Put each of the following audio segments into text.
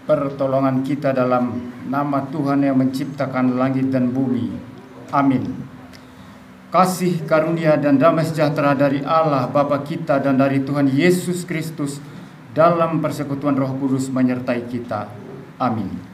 pertolongan kita dalam nama Tuhan yang menciptakan langit dan bumi. Amin. Kasih, karunia, dan damai sejahtera dari Allah Bapa kita dan dari Tuhan Yesus Kristus dalam persekutuan Roh Kudus menyertai kita. Amin.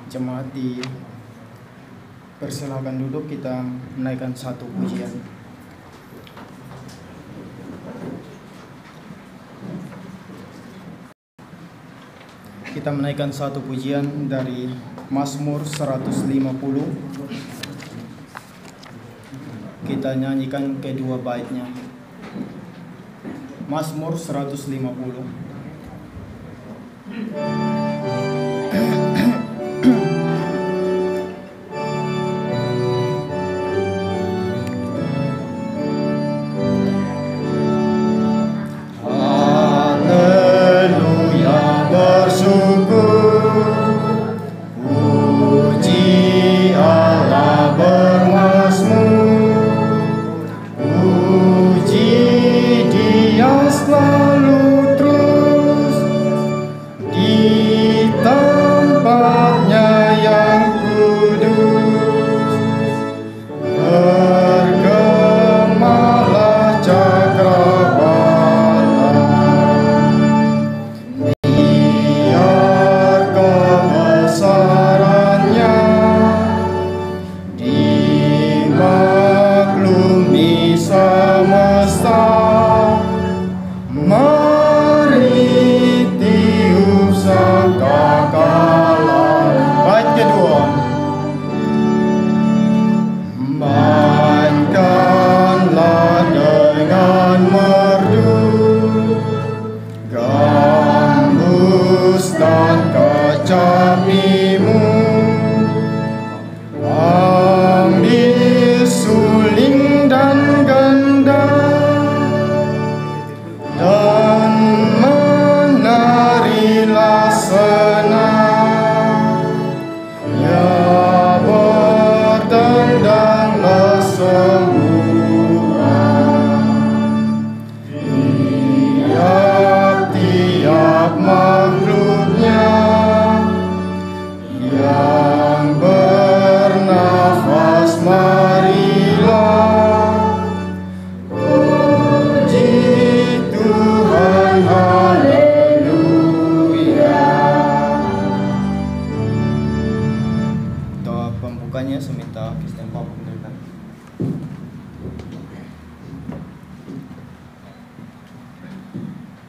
Jemaat dipersilakan duduk, kita menaikkan satu pujian. Kita menaikkan satu pujian dari Mazmur 150. Kita nyanyikan kedua baitnya. Mazmur 150.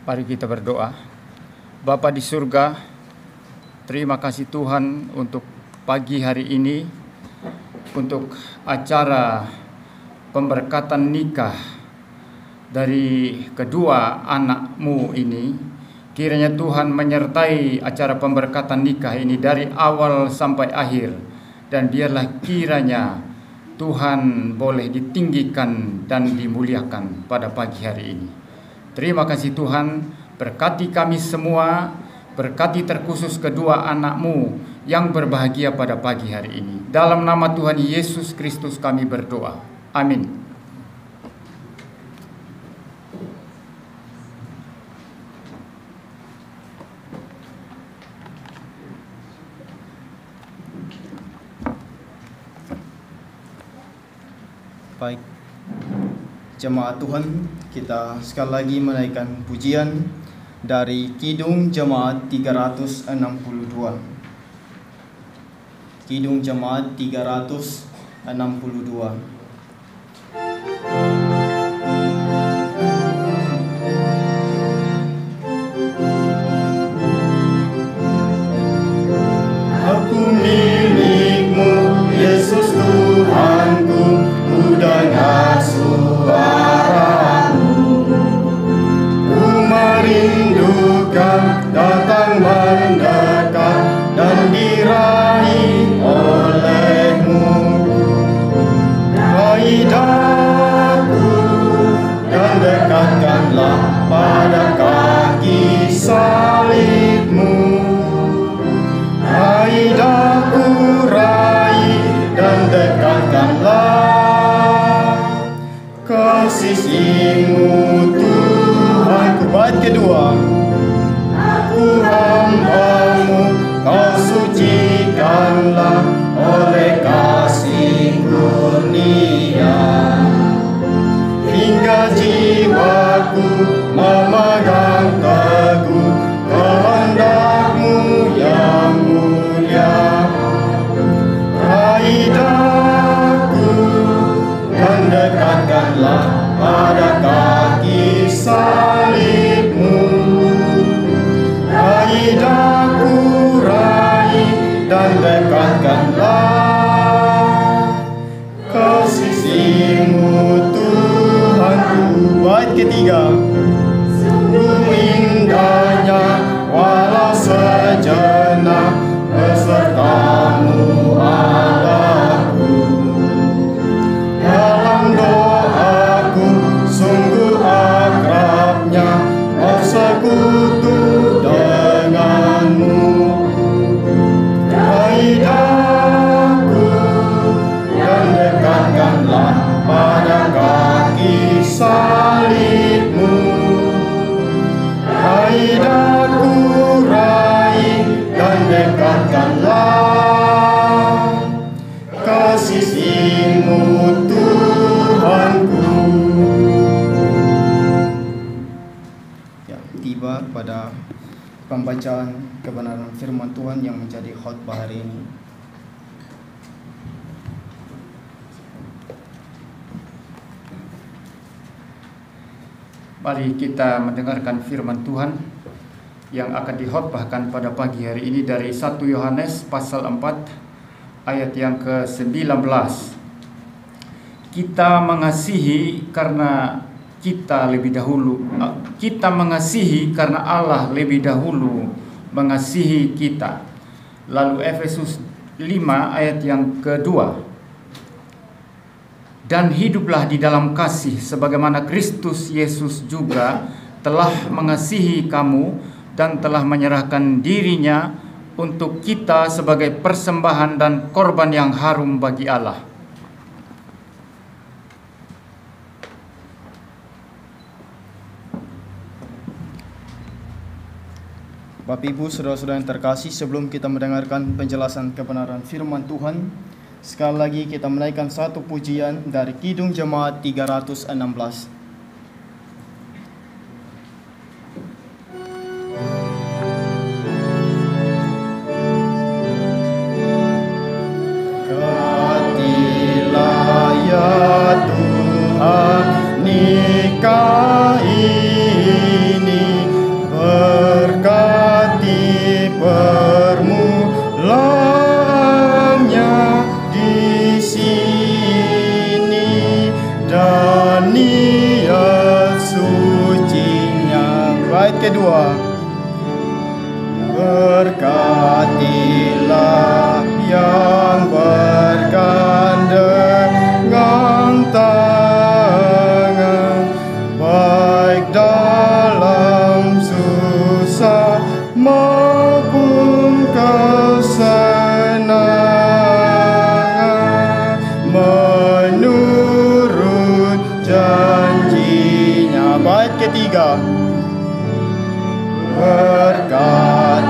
Mari kita berdoa. Bapa di surga, terima kasih Tuhan untuk pagi hari ini, untuk acara pemberkatan nikah dari kedua anak-Mu ini. Kiranya Tuhan menyertai acara pemberkatan nikah ini dari awal sampai akhir, dan biarlah kiranya Tuhan boleh ditinggikan dan dimuliakan pada pagi hari ini. Terima kasih Tuhan, berkati kami semua, berkati terkhusus kedua anak-Mu yang berbahagia pada pagi hari ini. Dalam nama Tuhan Yesus Kristus kami berdoa. Amin. Baik, jemaat Tuhan, kita sekali lagi menaikkan pujian dari Kidung Jemaat 362. Kidung Jemaat 362. Aku milik-Mu, Yesus Tuhanku, ku dengar suara-Mu. Ku merindukan datang mendekat dan diraih oleh-Mu. pembacaan kebenaran firman Tuhan yang menjadi khotbah hari ini. Mari kita mendengarkan firman Tuhan yang akan dikhotbahkan pada pagi hari ini dari 1 Yohanes pasal 4 ayat yang ke-19. Kita mengasihi karena kita mengasihi karena Allah lebih dahulu mengasihi kita. Lalu Efesus 5 ayat yang kedua. Dan hiduplah di dalam kasih sebagaimana Kristus Yesus juga telah mengasihi kamu dan telah menyerahkan dirinya untuk kita sebagai persembahan dan korban yang harum bagi Allah. Bapak Ibu, saudara-saudara yang terkasih, sebelum kita mendengarkan penjelasan kebenaran firman Tuhan, sekali lagi kita menaikkan satu pujian dari Kidung Jemaat 316. Katilah ya Tuhan nikah ini, berkati permulaannya di sini dan niat sucinya. Bait kedua. Berkatilah yang bergandengan tangan, baik dalam susah maupun kesenangan, menurut janjinya. Bait ketiga. Berkatilah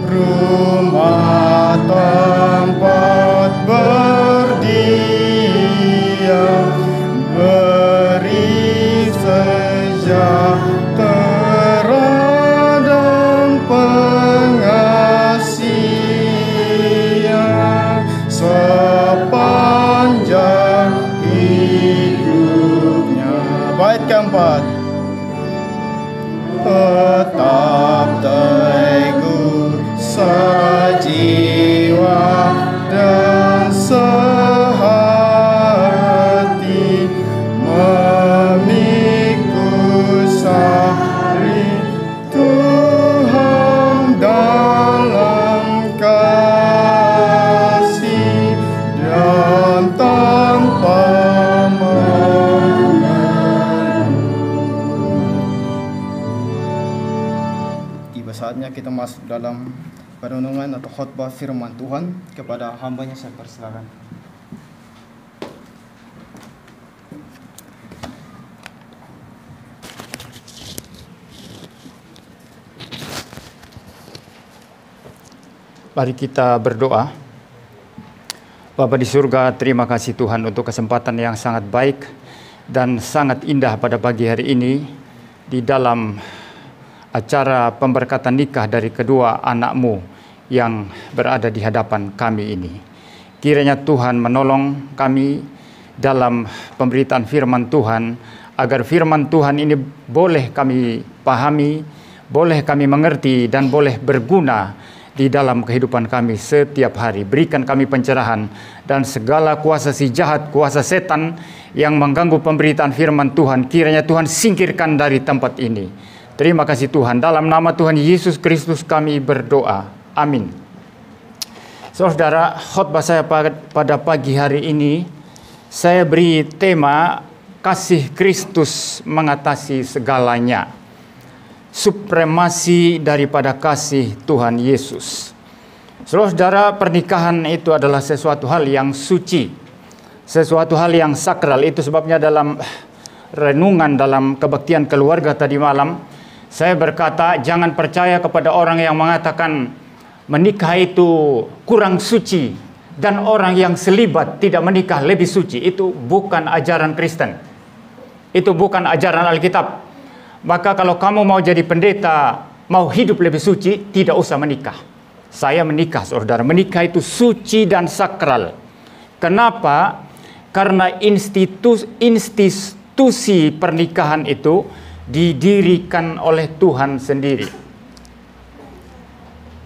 rumah tempat berdiam, beri sejahtera dan pengasihan sepanjang hidupnya. Bait keempat. Tetap teguh sejiwa dan sehati, memikul sari Tuhan dalam kasih dan tanpa saatnya kita masuk dalam perenungan atau khotbah firman Tuhan. Kepada hambanya saya persilakan. Mari kita berdoa. Bapa di surga, terima kasih Tuhan untuk kesempatan yang sangat baik dan sangat indah pada pagi hari ini di dalam acara pemberkatan nikah dari kedua anak-Mu yang berada di hadapan kami ini. Kiranya Tuhan menolong kami dalam pemberitaan firman Tuhan, agar firman Tuhan ini boleh kami pahami, boleh kami mengerti, dan boleh berguna di dalam kehidupan kami setiap hari. Berikan kami pencerahan, dan segala kuasa si jahat, kuasa setan yang mengganggu pemberitaan firman Tuhan, kiranya Tuhan singkirkan dari tempat ini. Terima kasih Tuhan. Dalam nama Tuhan Yesus Kristus kami berdoa. Amin. Saudara, khotbah saya pada pagi hari ini, saya beri tema kasih Kristus mengatasi segalanya. Supremasi daripada kasih Tuhan Yesus. Saudara, pernikahan itu adalah sesuatu hal yang suci, sesuatu hal yang sakral. Itu sebabnya dalam renungan dalam kebaktian keluarga tadi malam, saya berkata, jangan percaya kepada orang yang mengatakan menikah itu kurang suci dan orang yang selibat tidak menikah lebih suci. Itu bukan ajaran Kristen. Itu bukan ajaran Alkitab. Maka kalau kamu mau jadi pendeta, mau hidup lebih suci, tidak usah menikah. Saya menikah, saudara. Menikah itu suci dan sakral. Kenapa? Karena institusi pernikahan itu didirikan oleh Tuhan sendiri.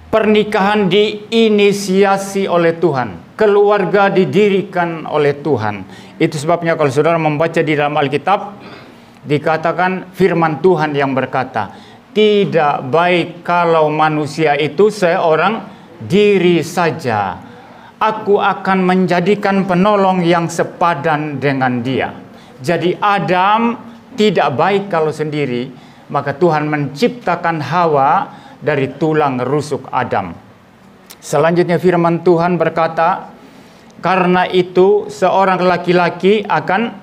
Pernikahan diinisiasi oleh Tuhan. Keluarga didirikan oleh Tuhan. Itu sebabnya kalau saudara membaca di dalam Alkitab, dikatakan firman Tuhan yang berkata, tidak baik kalau manusia itu seorang diri saja. Aku akan menjadikan penolong yang sepadan dengan dia. Jadi Adam tidak baik kalau sendiri, maka Tuhan menciptakan Hawa dari tulang rusuk Adam. Selanjutnya firman Tuhan berkata, karena itu seorang laki-laki akan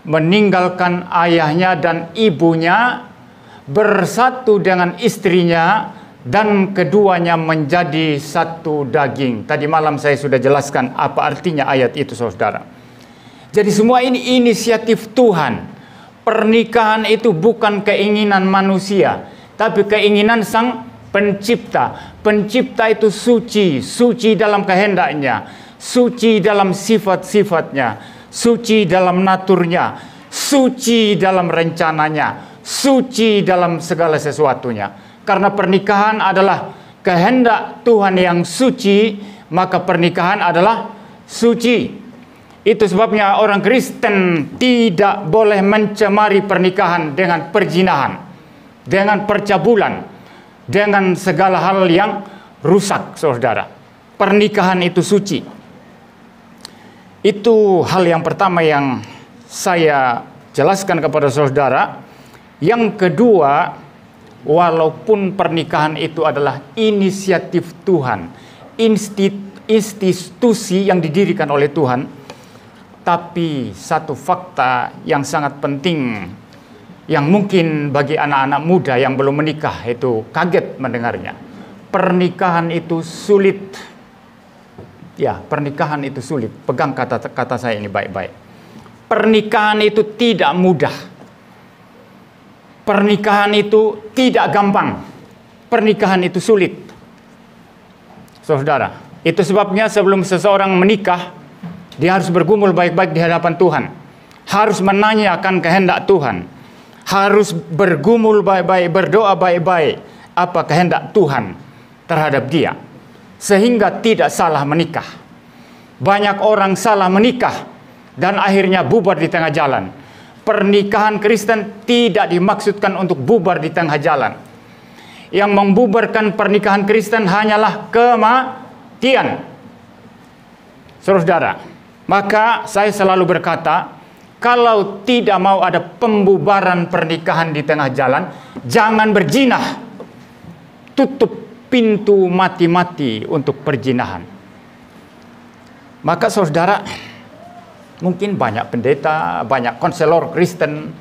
meninggalkan ayahnya dan ibunya, bersatu dengan istrinya, dan keduanya menjadi satu daging. Tadi malam saya sudah jelaskan apa artinya ayat itu, saudara. Jadi semua ini inisiatif Tuhan. Pernikahan itu bukan keinginan manusia, tapi keinginan Sang Pencipta. Pencipta itu suci, suci dalam kehendaknya, suci dalam sifat-sifatnya, suci dalam naturnya, suci dalam rencananya, suci dalam segala sesuatunya. Karena pernikahan adalah kehendak Tuhan yang suci, maka pernikahan adalah suci. Itu sebabnya orang Kristen tidak boleh mencemari pernikahan dengan perzinahan, dengan percabulan, dengan segala hal yang rusak, saudara. Pernikahan itu suci. Itu hal yang pertama yang saya jelaskan kepada saudara. Yang kedua, walaupun pernikahan itu adalah inisiatif Tuhan, institusi yang didirikan oleh Tuhan, tapi satu fakta yang sangat penting yang mungkin bagi anak-anak muda yang belum menikah itu kaget mendengarnya. Pernikahan itu sulit. Ya, pernikahan itu sulit. Pegang kata saya ini baik-baik. Pernikahan itu tidak mudah. Pernikahan itu tidak gampang. Pernikahan itu sulit. Saudara, itu sebabnya sebelum seseorang menikah, dia harus bergumul baik-baik di hadapan Tuhan. Harus menanyakan kehendak Tuhan. Harus bergumul baik-baik, berdoa baik-baik apa kehendak Tuhan terhadap dia. Sehingga tidak salah menikah. Banyak orang salah menikah dan akhirnya bubar di tengah jalan. Pernikahan Kristen tidak dimaksudkan untuk bubar di tengah jalan. Yang membubarkan pernikahan Kristen hanyalah kematian. Saudara, maka saya selalu berkata, kalau tidak mau ada pembubaran pernikahan di tengah jalan, jangan berzina. Tutup pintu mati-mati untuk perzinahan. Maka saudara, mungkin banyak pendeta, banyak konselor Kristen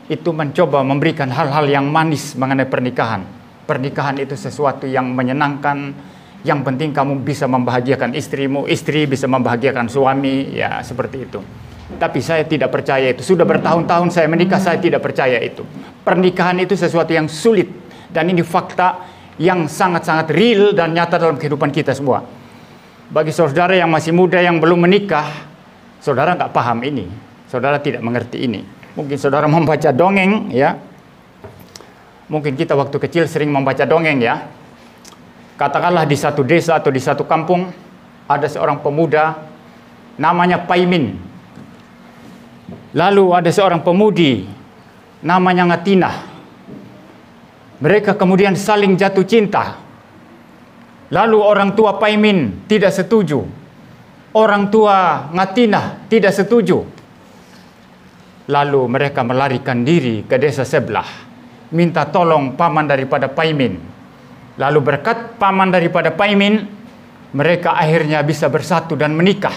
itu mencoba memberikan hal-hal yang manis mengenai pernikahan. Pernikahan itu sesuatu yang menyenangkan. Yang penting kamu bisa membahagiakan istrimu, istri bisa membahagiakan suami, ya seperti itu. Tapi saya tidak percaya itu. Sudah bertahun-tahun saya menikah, saya tidak percaya itu. Pernikahan itu sesuatu yang sulit. Dan ini fakta yang sangat-sangat real dan nyata dalam kehidupan kita semua. Bagi saudara yang masih muda yang belum menikah, saudara nggak paham ini, saudara tidak mengerti ini. Mungkin saudara membaca dongeng, ya. Mungkin kita waktu kecil sering membaca dongeng, ya. Katakanlah di satu desa atau di satu kampung ada seorang pemuda namanya Paimin. Lalu ada seorang pemudi namanya Ngatinah. Mereka kemudian saling jatuh cinta. Lalu orang tua Paimin tidak setuju. Orang tua Ngatinah tidak setuju. Lalu mereka melarikan diri ke desa sebelah, minta tolong paman daripada Paimin. Lalu berkat paman daripada Paimin, mereka akhirnya bisa bersatu dan menikah.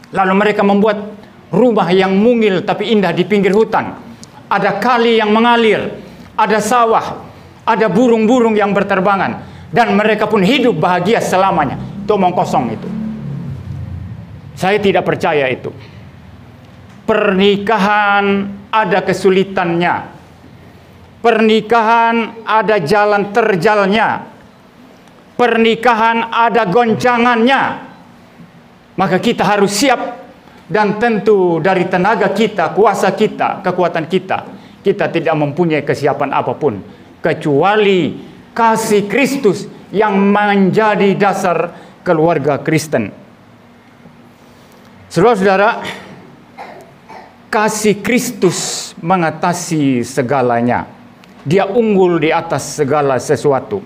Lalu mereka membuat rumah yang mungil tapi indah di pinggir hutan. Ada kali yang mengalir, ada sawah, ada burung-burung yang berterbangan. Dan mereka pun hidup bahagia selamanya. Itu omong kosong itu. Saya tidak percaya itu. Pernikahan ada kesulitannya. Pernikahan ada jalan terjalnya. Pernikahan ada goncangannya. Maka kita harus siap. Dan tentu dari tenaga kita, kuasa kita, kekuatan kita, kita tidak mempunyai kesiapan apapun kecuali kasih Kristus yang menjadi dasar keluarga Kristen. Saudara-saudara, kasih Kristus mengatasi segalanya. Dia unggul di atas segala sesuatu.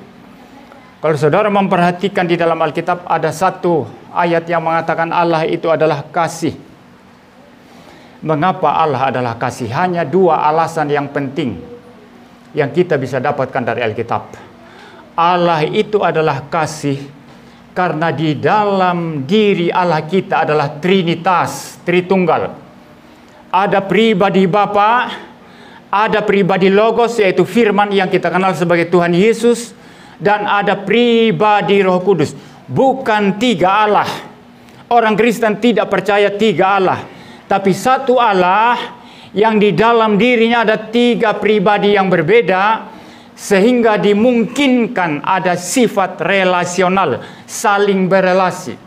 Kalau saudara memperhatikan di dalam Alkitab, ada satu ayat yang mengatakan Allah itu adalah kasih. Mengapa Allah adalah kasih? Hanya dua alasan yang penting yang kita bisa dapatkan dari Alkitab. Allah itu adalah kasih karena di dalam diri Allah kita adalah Trinitas, Tritunggal. Ada pribadi Bapa, ada pribadi Logos yaitu firman yang kita kenal sebagai Tuhan Yesus, dan ada pribadi Roh Kudus. Bukan tiga Allah. Orang Kristen tidak percaya tiga Allah, tapi satu Allah yang di dalam dirinya ada tiga pribadi yang berbeda, sehingga dimungkinkan ada sifat relasional, saling berelasi.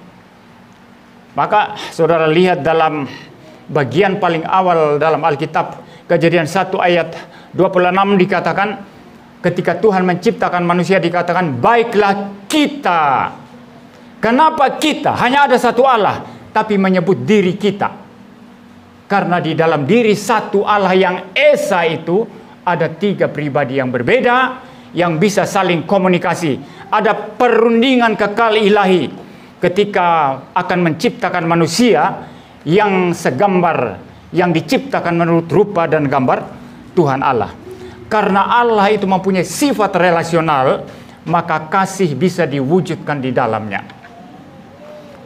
Maka saudara lihat dalam bagian paling awal dalam Alkitab, Kejadian 1 ayat 26 dikatakan, ketika Tuhan menciptakan manusia dikatakan, baiklah kita. Kenapa kita? Hanya ada satu Allah, tapi menyebut diri kita. Karena di dalam diri satu Allah yang Esa itu ada tiga pribadi yang berbeda yang bisa saling komunikasi. Ada perundingan kekal ilahi ketika akan menciptakan manusia yang segambar, yang diciptakan menurut rupa dan gambar Tuhan Allah. Karena Allah itu mempunyai sifat relasional, maka kasih bisa diwujudkan di dalamnya.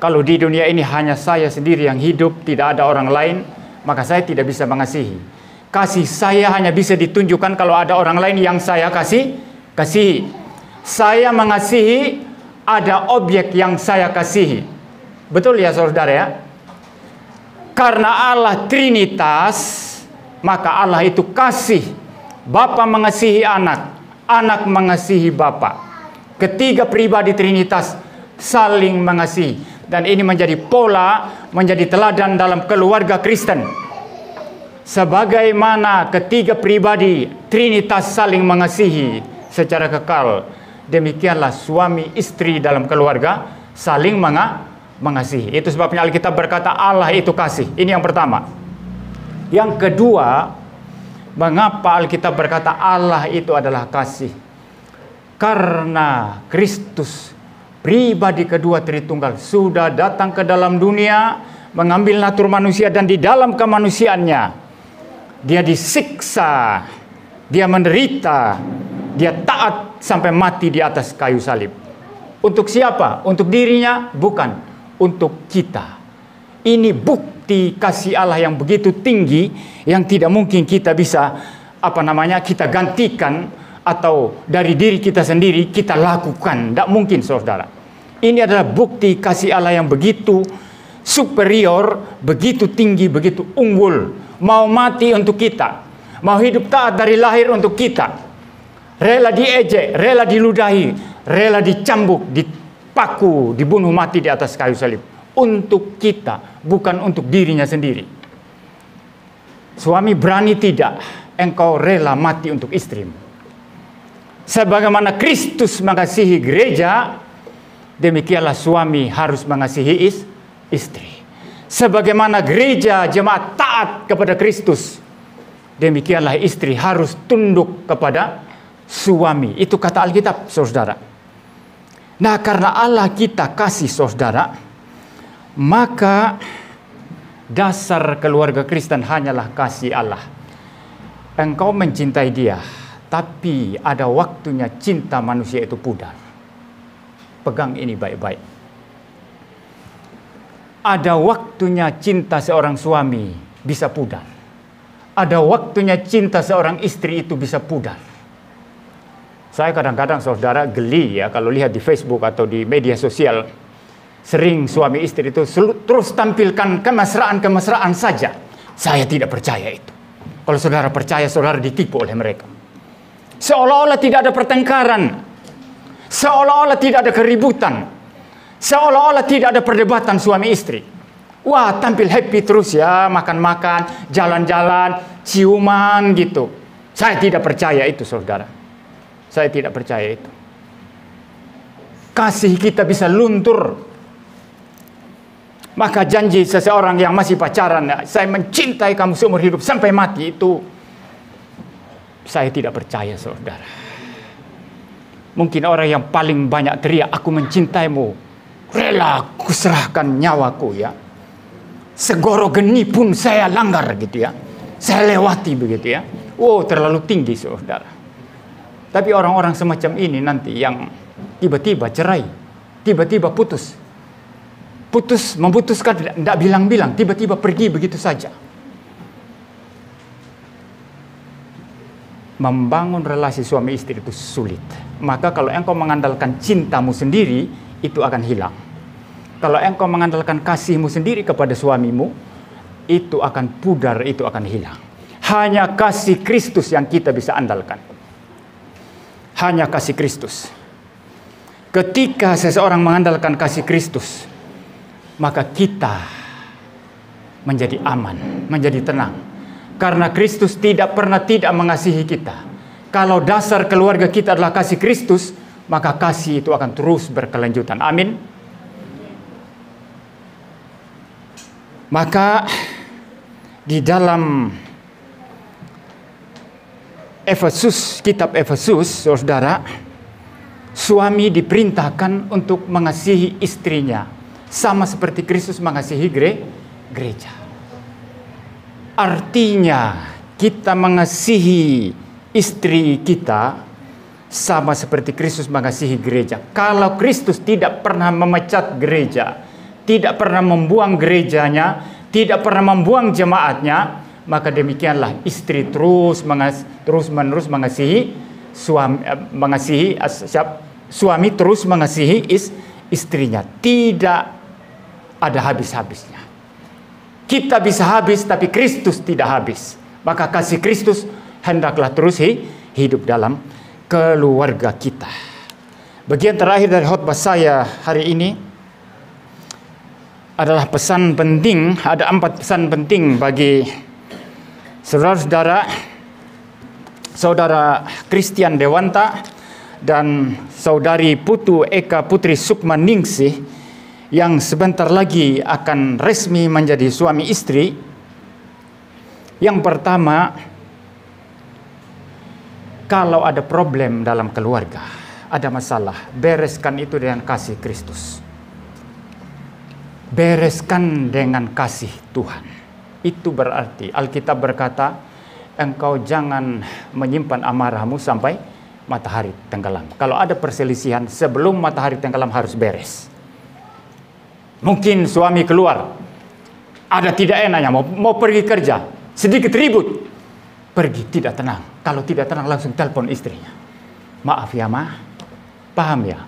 Kalau di dunia ini hanya saya sendiri yang hidup, tidak ada orang lain, maka saya tidak bisa mengasihi. Kasih saya hanya bisa ditunjukkan kalau ada orang lain yang saya kasihi. Saya mengasihi, ada objek yang saya kasihi. Betul ya saudara ya? Karena Allah Trinitas, maka Allah itu kasih. Bapa mengasihi anak, anak mengasihi Bapa. Ketiga pribadi Trinitas saling mengasihi. Dan ini menjadi pola, menjadi teladan dalam keluarga Kristen. Sebagaimana ketiga pribadi Trinitas saling mengasihi secara kekal, demikianlah suami istri dalam keluarga saling mengasihi. Itu sebabnya Alkitab berkata Allah itu kasih. Ini yang pertama. Yang kedua, mengapa Alkitab berkata Allah itu adalah kasih? Karena Kristus, pribadi kedua Tritunggal, sudah datang ke dalam dunia, mengambil natur manusia, dan di dalam kemanusiaannya dia disiksa, dia menderita, dia taat sampai mati di atas kayu salib. Untuk siapa? Untuk dirinya? Bukan, untuk kita. Ini bukti kasih Allah yang begitu tinggi, yang tidak mungkin kita bisa kita gantikan, atau dari diri kita sendiri kita lakukan. Tidak mungkin saudara. Ini adalah bukti kasih Allah yang begitu superior, begitu tinggi, begitu unggul. Mau mati untuk kita, mau hidup taat dari lahir untuk kita, rela diejek, rela diludahi, rela dicambuk, dipaku, dibunuh mati di atas kayu salib. Untuk kita, bukan untuk dirinya sendiri. Suami berani tidak, engkau rela mati untuk istrimu. Sebagaimana Kristus mengasihi gereja, demikianlah suami harus mengasihi istri. Sebagaimana gereja jemaat taat kepada Kristus, demikianlah istri harus tunduk kepada suami. Itu kata Alkitab, saudara. Nah, karena Allah kita kasih, saudara, maka dasar keluarga Kristen hanyalah kasih Allah. Engkau mencintai dia, tapi ada waktunya cinta manusia itu pudar. Pegang ini baik-baik. Ada waktunya cinta seorang suami bisa pudar. Ada waktunya cinta seorang istri itu bisa pudar. Saya kadang-kadang saudara geli ya kalau lihat di Facebook atau di media sosial. Sering suami istri itu terus tampilkan kemesraan-kemesraan saja. Saya tidak percaya itu. Kalau saudara percaya, saudara ditipu oleh mereka. Seolah-olah tidak ada pertengkaran. Seolah-olah tidak ada keributan. Seolah-olah tidak ada perdebatan suami istri. Wah, tampil happy terus ya, makan-makan, jalan-jalan, ciuman gitu. Saya tidak percaya itu, saudara. Saya tidak percaya itu. Kasih kita bisa luntur. Maka janji seseorang yang masih pacaran, saya mencintai kamu seumur hidup sampai mati, itu saya tidak percaya, saudara. Mungkin orang yang paling banyak teriak, aku mencintaimu, rela kuserahkan nyawaku ya. Segoro geni pun saya langgar gitu ya. Saya lewati begitu ya. Oh, terlalu tinggi, saudara. Tapi orang-orang semacam ini nanti yang tiba-tiba cerai, tiba-tiba putus, memutuskan tidak bilang-bilang, tiba-tiba pergi begitu saja. Membangun relasi suami istri itu sulit. Maka kalau engkau mengandalkan cintamu sendiri, itu akan hilang. Kalau engkau mengandalkan kasihmu sendiri kepada suamimu, itu akan pudar, itu akan hilang. Hanya kasih Kristus yang kita bisa andalkan. Hanya kasih Kristus. Ketika seseorang mengandalkan kasih Kristus, maka kita menjadi aman, menjadi tenang. Karena Kristus tidak pernah tidak mengasihi kita. Kalau dasar keluarga kita adalah kasih Kristus, maka kasih itu akan terus berkelanjutan. Amin. Maka di dalam Efesus, kitab Efesus, saudara, suami diperintahkan untuk mengasihi istrinya, sama seperti Kristus mengasihi gereja. Artinya kita mengasihi istri kita sama seperti Kristus mengasihi gereja. Kalau Kristus tidak pernah memecat gereja, tidak pernah membuang gerejanya, tidak pernah membuang jemaatnya, maka demikianlah istri terus-menerus mengasihi suami terus mengasihi istrinya. Tidak ada habis-habisnya. Kita bisa habis, tapi Kristus tidak habis. Maka kasih Kristus hendaklah terus hidup dalam keluarga kita. Bagian terakhir dari khotbah saya hari ini adalah pesan penting. Ada 4 pesan penting bagi saudara-saudara, saudara Christian Dewanta dan saudari Putu Eka Putri Sukmaningsih yang sebentar lagi akan resmi menjadi suami istri. Yang pertama, kalau ada problem dalam keluarga, ada masalah, bereskan itu dengan kasih Kristus. Bereskan dengan kasih Tuhan. Itu berarti Alkitab berkata, engkau jangan menyimpan amarahmu sampai matahari tenggelam. Kalau ada perselisihan, sebelum matahari tenggelam harus beres. Mungkin suami keluar, ada tidak enaknya, mau pergi kerja, sedikit ribut, pergi tidak tenang. Kalau tidak tenang langsung telepon istrinya. Maaf ya ma, paham ya?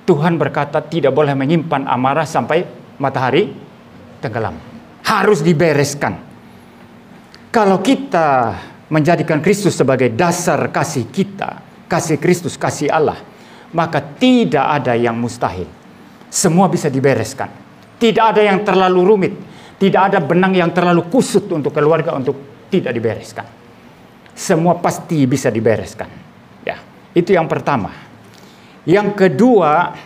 Tuhan berkata tidak boleh menyimpan amarah sampai matahari tenggelam. Harus dibereskan. Kalau kita menjadikan Kristus sebagai dasar kasih kita, kasih Kristus, kasih Allah, maka tidak ada yang mustahil. Semua bisa dibereskan. Tidak ada yang terlalu rumit. Tidak ada benang yang terlalu kusut untuk keluarga untuk tidak dibereskan. Semua pasti bisa dibereskan. Ya, itu yang pertama. Yang kedua,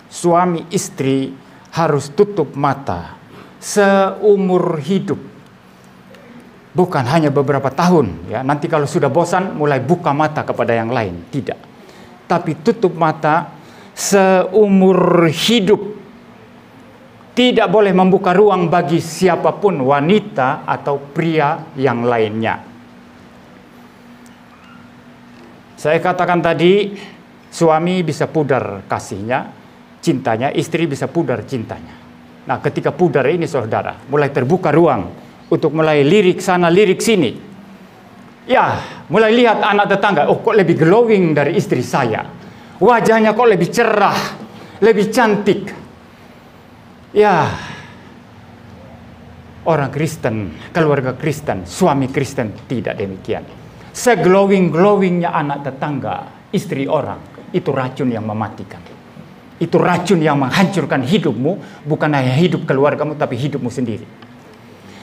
suami istri harus tutup mata seumur hidup. Bukan hanya beberapa tahun, ya. Nanti kalau sudah bosan mulai buka mata kepada yang lain, tidak. Tapi tutup mata seumur hidup. Tidak boleh membuka ruang bagi siapapun, wanita atau pria yang lainnya. Saya katakan tadi, suami bisa pudar kasihnya, cintanya, istri bisa pudar cintanya. Nah, ketika pudar ini saudara, mulai terbuka ruang untuk mulai lirik sana, lirik sini. Ya, mulai lihat anak tetangga, oh kok lebih glowing dari istri saya. Wajahnya kok lebih cerah, lebih cantik. Ya, orang Kristen, keluarga Kristen, suami Kristen tidak demikian. Seglowing-glowingnya anak tetangga, istri orang, itu racun yang mematikan. Itu racun yang menghancurkan hidupmu, bukan hanya hidup keluargamu, tapi hidupmu sendiri.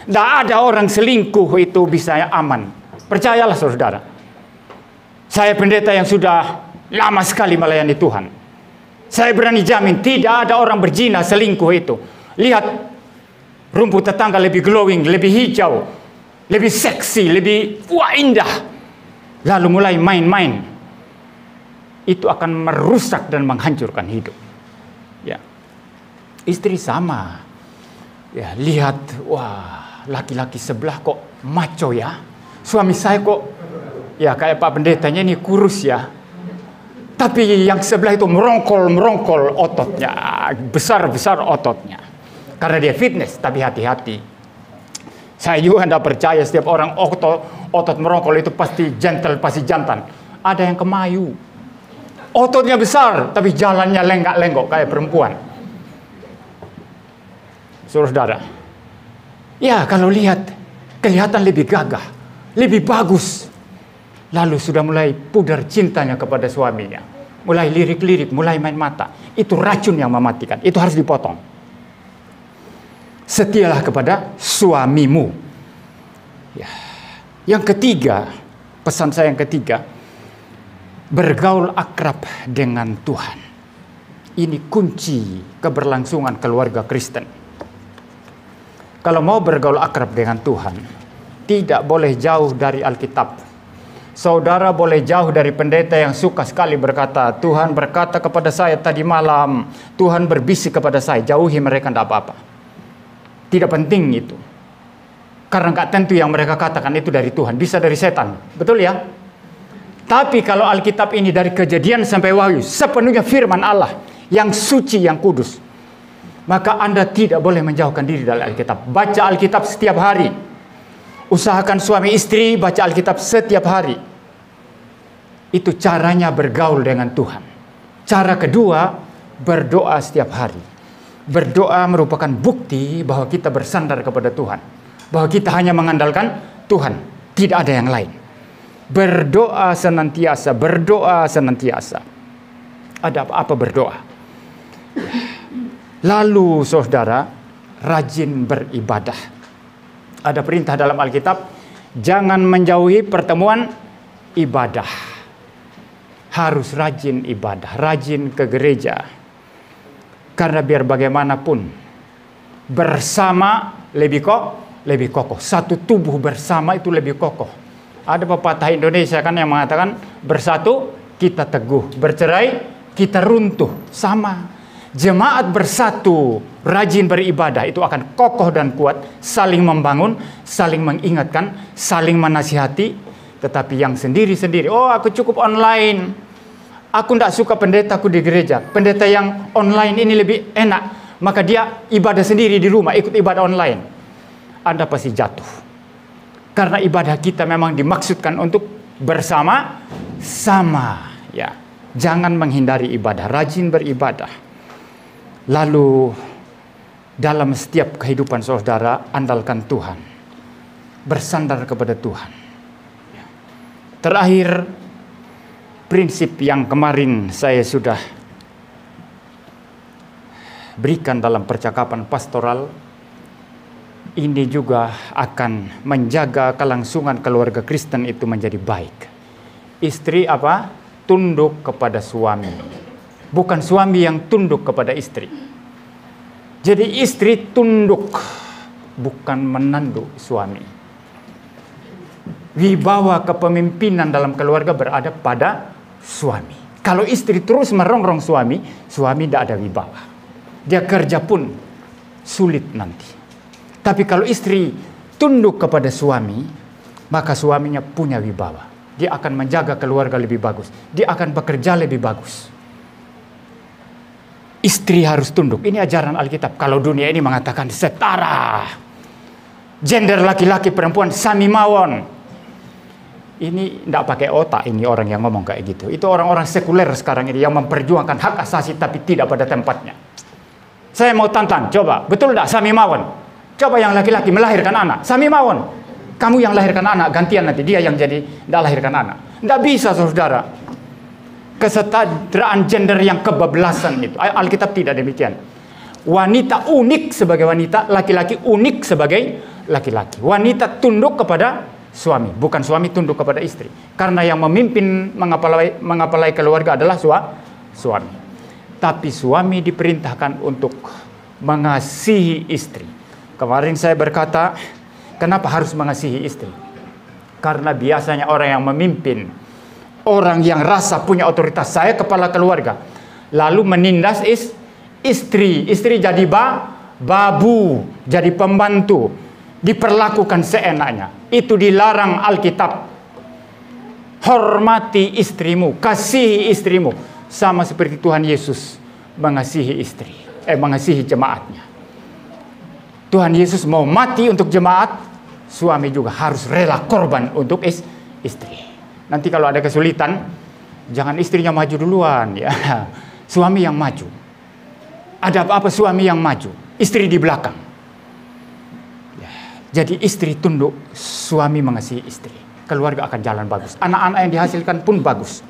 Tidak ada orang selingkuh itu bisa aman. Percayalah saudara. Saya pendeta yang sudah lama sekali melayani Tuhan. Saya berani jamin tidak ada orang berzina selingkuh itu. Lihat rumput tetangga lebih glowing, lebih hijau, lebih seksi, lebih indah. Lalu mulai main-main. Itu akan merusak dan menghancurkan hidup. Ya. Istri sama. Ya, lihat, wah, laki-laki sebelah kok macho ya. Suami saya kok ya kayak Pak Pendetanya ini kurus ya. Tapi yang sebelah itu merongkol ototnya, besar-besar ototnya. Karena dia fitness, tapi hati-hati. Saya juga tidak percaya setiap orang otot merongkol itu pasti gentle, pasti jantan. Ada yang kemayu. Ototnya besar, tapi jalannya lenggak-lenggok kayak perempuan. Saudara, ya kalau lihat, kelihatan lebih gagah, lebih bagus. Lalu sudah mulai pudar cintanya kepada suaminya. Mulai lirik-lirik, mulai main mata. Itu racun yang mematikan, itu harus dipotong. Setialah kepada suamimu. Ya. Yang ketiga, pesan saya yang ketiga, bergaul akrab dengan Tuhan. Ini kunci keberlangsungan keluarga Kristen. Kalau mau bergaul akrab dengan Tuhan, tidak boleh jauh dari Alkitab. Saudara boleh jauh dari pendeta yang suka sekali berkata, Tuhan berkata kepada saya tadi malam, Tuhan berbisik kepada saya, jauhi mereka, tidak apa-apa. Tidak penting itu. Karena nggak tentu yang mereka katakan itu dari Tuhan. Bisa dari setan. Betul ya? Tapi kalau Alkitab ini dari Kejadian sampai Wahyu, sepenuhnya firman Allah. Yang suci, yang kudus. Maka Anda tidak boleh menjauhkan diri dari Alkitab. Baca Alkitab setiap hari. Usahakan suami istri baca Alkitab setiap hari. Itu caranya bergaul dengan Tuhan. Cara kedua, berdoa setiap hari. Berdoa merupakan bukti bahwa kita bersandar kepada Tuhan. Bahwa kita hanya mengandalkan Tuhan. Tidak ada yang lain. Berdoa senantiasa. Berdoa senantiasa. Ada apa-apa berdoa. Lalu saudara, rajin beribadah. Ada perintah dalam Alkitab. Jangan menjauhi pertemuan ibadah. Harus rajin ibadah. Rajin ke gereja. Karena biar bagaimanapun bersama lebih kokoh. Satu tubuh bersama itu lebih kokoh. Ada pepatah Indonesia kan yang mengatakan bersatu kita teguh, bercerai kita runtuh. Sama. Jemaat bersatu, rajin beribadah itu akan kokoh dan kuat, saling membangun, saling mengingatkan, saling menasihati. Tetapi yang sendiri-sendiri, oh aku cukup online. Aku tidak suka pendetaku di gereja. Pendeta yang online ini lebih enak. Maka dia ibadah sendiri di rumah, ikut ibadah online. Anda pasti jatuh. Karena ibadah kita memang dimaksudkan untuk bersama-sama. Ya. Jangan menghindari ibadah, rajin beribadah. Lalu dalam setiap kehidupan saudara, andalkan Tuhan. Bersandar kepada Tuhan. Ya. Terakhir, prinsip yang kemarin saya sudah berikan dalam percakapan pastoral, ini juga akan menjaga kelangsungan keluarga Kristen itu menjadi baik. Istri apa? Tunduk kepada suami. Bukan suami yang tunduk kepada istri. Jadi istri tunduk, bukan menanduk suami. Wibawa kepemimpinan dalam keluarga berada pada suami. Kalau istri terus merongrong suami, suami tidak ada wibawa. Dia kerja pun sulit nanti. Tapi kalau istri tunduk kepada suami, maka suaminya punya wibawa. Dia akan menjaga keluarga lebih bagus. Dia akan bekerja lebih bagus. Istri harus tunduk. Ini ajaran Alkitab. Kalau dunia ini mengatakan setara. Gender laki-laki perempuan sami mawon. Ini tidak pakai otak ini orang yang ngomong kayak gitu. Itu orang-orang sekuler sekarang ini yang memperjuangkan hak asasi tapi tidak pada tempatnya. Saya mau tantang, coba. Betul tidak sami mawon? Coba yang laki-laki melahirkan anak. Sami mawon. Kamu yang lahirkan anak, gantian nanti dia yang jadi tidak lahirkan anak. Tidak bisa, saudara. Kesetaraan gender yang kebablasan itu. Alkitab tidak demikian. Wanita unik sebagai wanita, laki-laki unik sebagai laki-laki. Wanita tunduk kepada suami, bukan suami tunduk kepada istri. Karena yang memimpin mengapalai keluarga adalah suami. Tapi suami diperintahkan untuk mengasihi istri. Kemarin saya berkata, kenapa harus mengasihi istri? Karena biasanya orang yang memimpin, orang yang rasa punya otoritas, saya kepala keluarga, lalu menindas istri jadi babu, jadi pembantu, diperlakukan seenaknya. Itu dilarang Alkitab. Hormati istrimu, kasihi istrimu, sama seperti Tuhan Yesus mengasihi mengasihi jemaatnya. Tuhan Yesus mau mati untuk jemaat, suami juga harus rela korban untuk istri. Nanti kalau ada kesulitan, jangan istrinya maju duluan, ya. Suami yang maju. Ada apa-apa suami yang maju, istri di belakang. Ya. Jadi istri tunduk, suami mengasihi istri. Keluarga akan jalan bagus. Anak-anak yang dihasilkan pun bagus.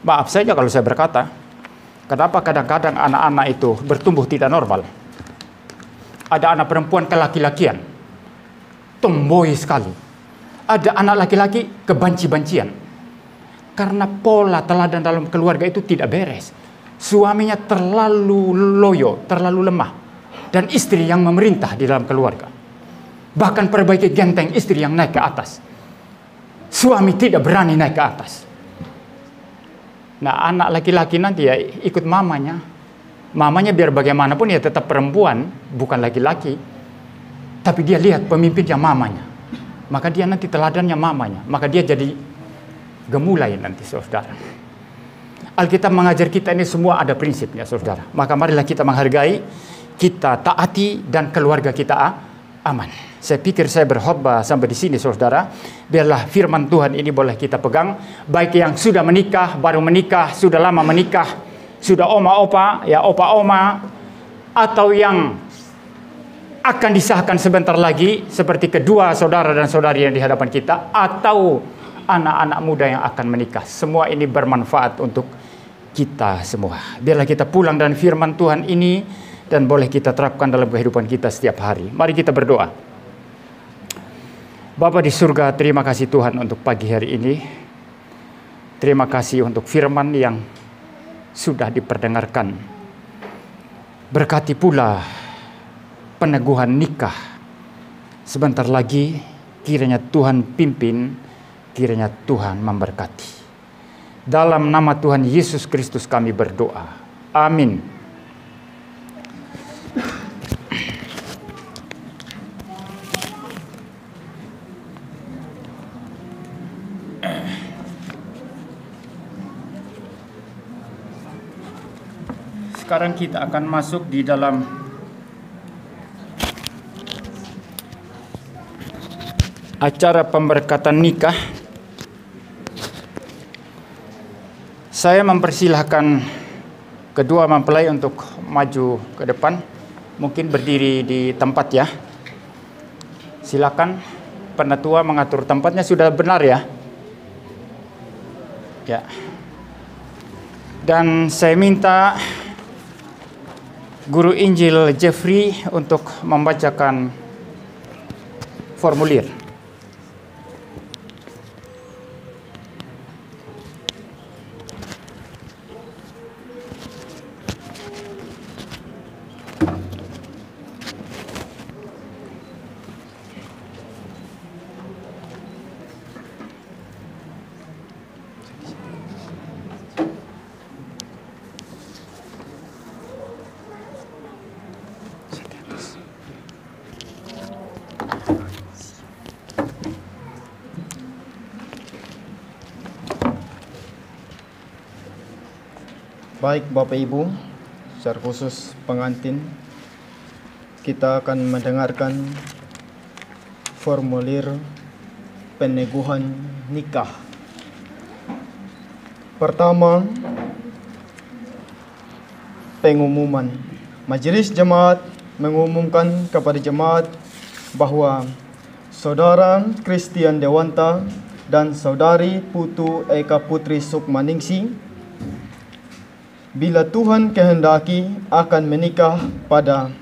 Maaf saja kalau saya berkata, kenapa kadang-kadang anak-anak itu bertumbuh tidak normal. Ada anak perempuan kelaki-lakian, tomboy sekali. Ada anak laki-laki kebanci-bancian. Karena pola teladan dalam keluarga itu tidak beres. Suaminya terlalu loyo, terlalu lemah. Dan istri yang memerintah di dalam keluarga. Bahkan perbaiki genteng, istri yang naik ke atas. Suami tidak berani naik ke atas. Nah, anak laki-laki nanti ya ikut mamanya. Mamanya biar bagaimanapun ya tetap perempuan, bukan laki-laki. Tapi dia lihat pemimpinnya mamanya. Maka dia nanti teladannya mamanya. Maka dia jadi gemulai nanti, saudara. Alkitab mengajar kita ini semua ada prinsipnya, saudara. Maka marilah kita menghargai, kita taati, dan keluarga kita aman. Saya pikir saya berkhotbah sampai di sini, saudara. Biarlah firman Tuhan ini boleh kita pegang. Baik yang sudah menikah, baru menikah, sudah lama menikah, sudah oma-opa, ya opa-oma, atau yang akan disahkan sebentar lagi, seperti kedua saudara dan saudari yang di hadapan kita, atau anak-anak muda yang akan menikah. Semua ini bermanfaat untuk kita semua. Biarlah kita pulang dan firman Tuhan ini dan boleh kita terapkan dalam kehidupan kita setiap hari. Mari kita berdoa. Bapa di surga, terima kasih Tuhan untuk pagi hari ini. Terima kasih untuk firman yang sudah diperdengarkan. Berkati pula peneguhan nikah. Sebentar lagi kiranya Tuhan pimpin, kiranya Tuhan memberkati. Dalam nama Tuhan Yesus Kristus kami berdoa. Amin. Sekarang kita akan masuk di dalam acara pemberkatan nikah. Saya mempersilahkan kedua mempelai untuk maju ke depan. Mungkin berdiri di tempat ya. Silakan penatua mengatur tempatnya, sudah benar ya? Ya. Dan saya minta Guru Injil Jeffrey untuk membacakan formulir. Baik Bapak Ibu, secara khusus pengantin, kita akan mendengarkan formulir peneguhan nikah. Pertama, pengumuman. Majelis Jemaat mengumumkan kepada jemaat bahwa Saudara Christian Dewanta dan Saudari Putu Eka Putri Sukmaningsi, bila Tuhan kehendaki akan menikah pada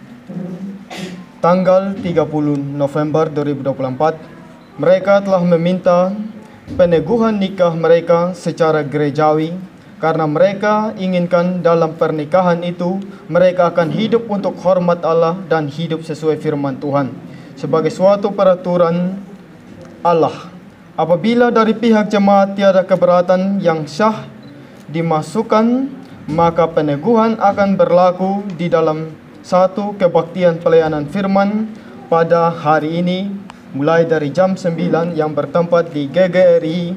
tanggal 30 November 2024, mereka telah meminta peneguhan nikah mereka secara gerejawi karena mereka inginkan dalam pernikahan itu mereka akan hidup untuk hormat Allah dan hidup sesuai firman Tuhan sebagai suatu peraturan Allah. Apabila dari pihak jemaat tiada keberatan yang syah dimasukkan, maka peneguhan akan berlaku di dalam satu kebaktian pelayanan firman pada hari ini mulai dari jam 9 yang bertempat di GGRI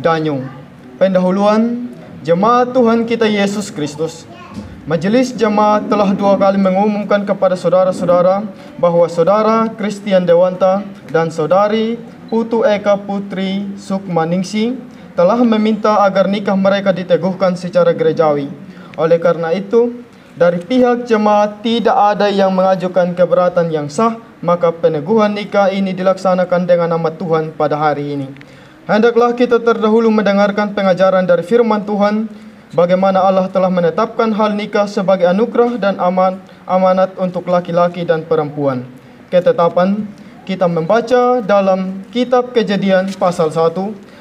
Danyung. Pendahuluan Jemaat Tuhan kita Yesus Kristus. Majelis jemaat telah 2 kali mengumumkan kepada saudara-saudara bahwa saudara Christian Dewanta dan saudari Putu Eka Putri Sukmaningsi telah meminta agar nikah mereka diteguhkan secara gerejawi. Oleh karena itu, dari pihak jemaat tidak ada yang mengajukan keberatan yang sah, maka peneguhan nikah ini dilaksanakan dengan nama Tuhan pada hari ini. Hendaklah kita terdahulu mendengarkan pengajaran dari firman Tuhan, bagaimana Allah telah menetapkan hal nikah sebagai anugerah dan amanat untuk laki-laki dan perempuan. Ketetapan kita membaca dalam kitab Kejadian pasal 1,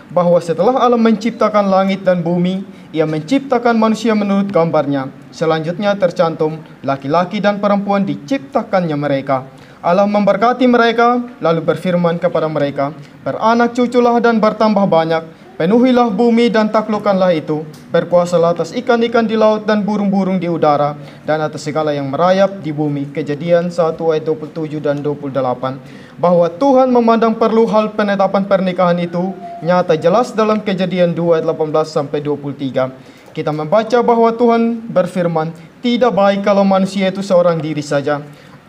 bahwa setelah Allah menciptakan langit dan bumi, Ia menciptakan manusia menurut gambarnya. Selanjutnya tercantum, laki-laki dan perempuan diciptakannya mereka. Allah memberkati mereka, lalu berfirman kepada mereka, beranak cuculah dan bertambah banyak, penuhilah bumi dan taklukkanlah itu, berkuasalah atas ikan-ikan di laut dan burung-burung di udara, dan atas segala yang merayap di bumi. Kejadian 1 ayat 27 dan 28. Bahwa Tuhan memandang perlu hal penetapan pernikahan itu nyata jelas dalam Kejadian 2 ayat 18 sampai 23. Kita membaca bahwa Tuhan berfirman, tidak baik kalau manusia itu seorang diri saja.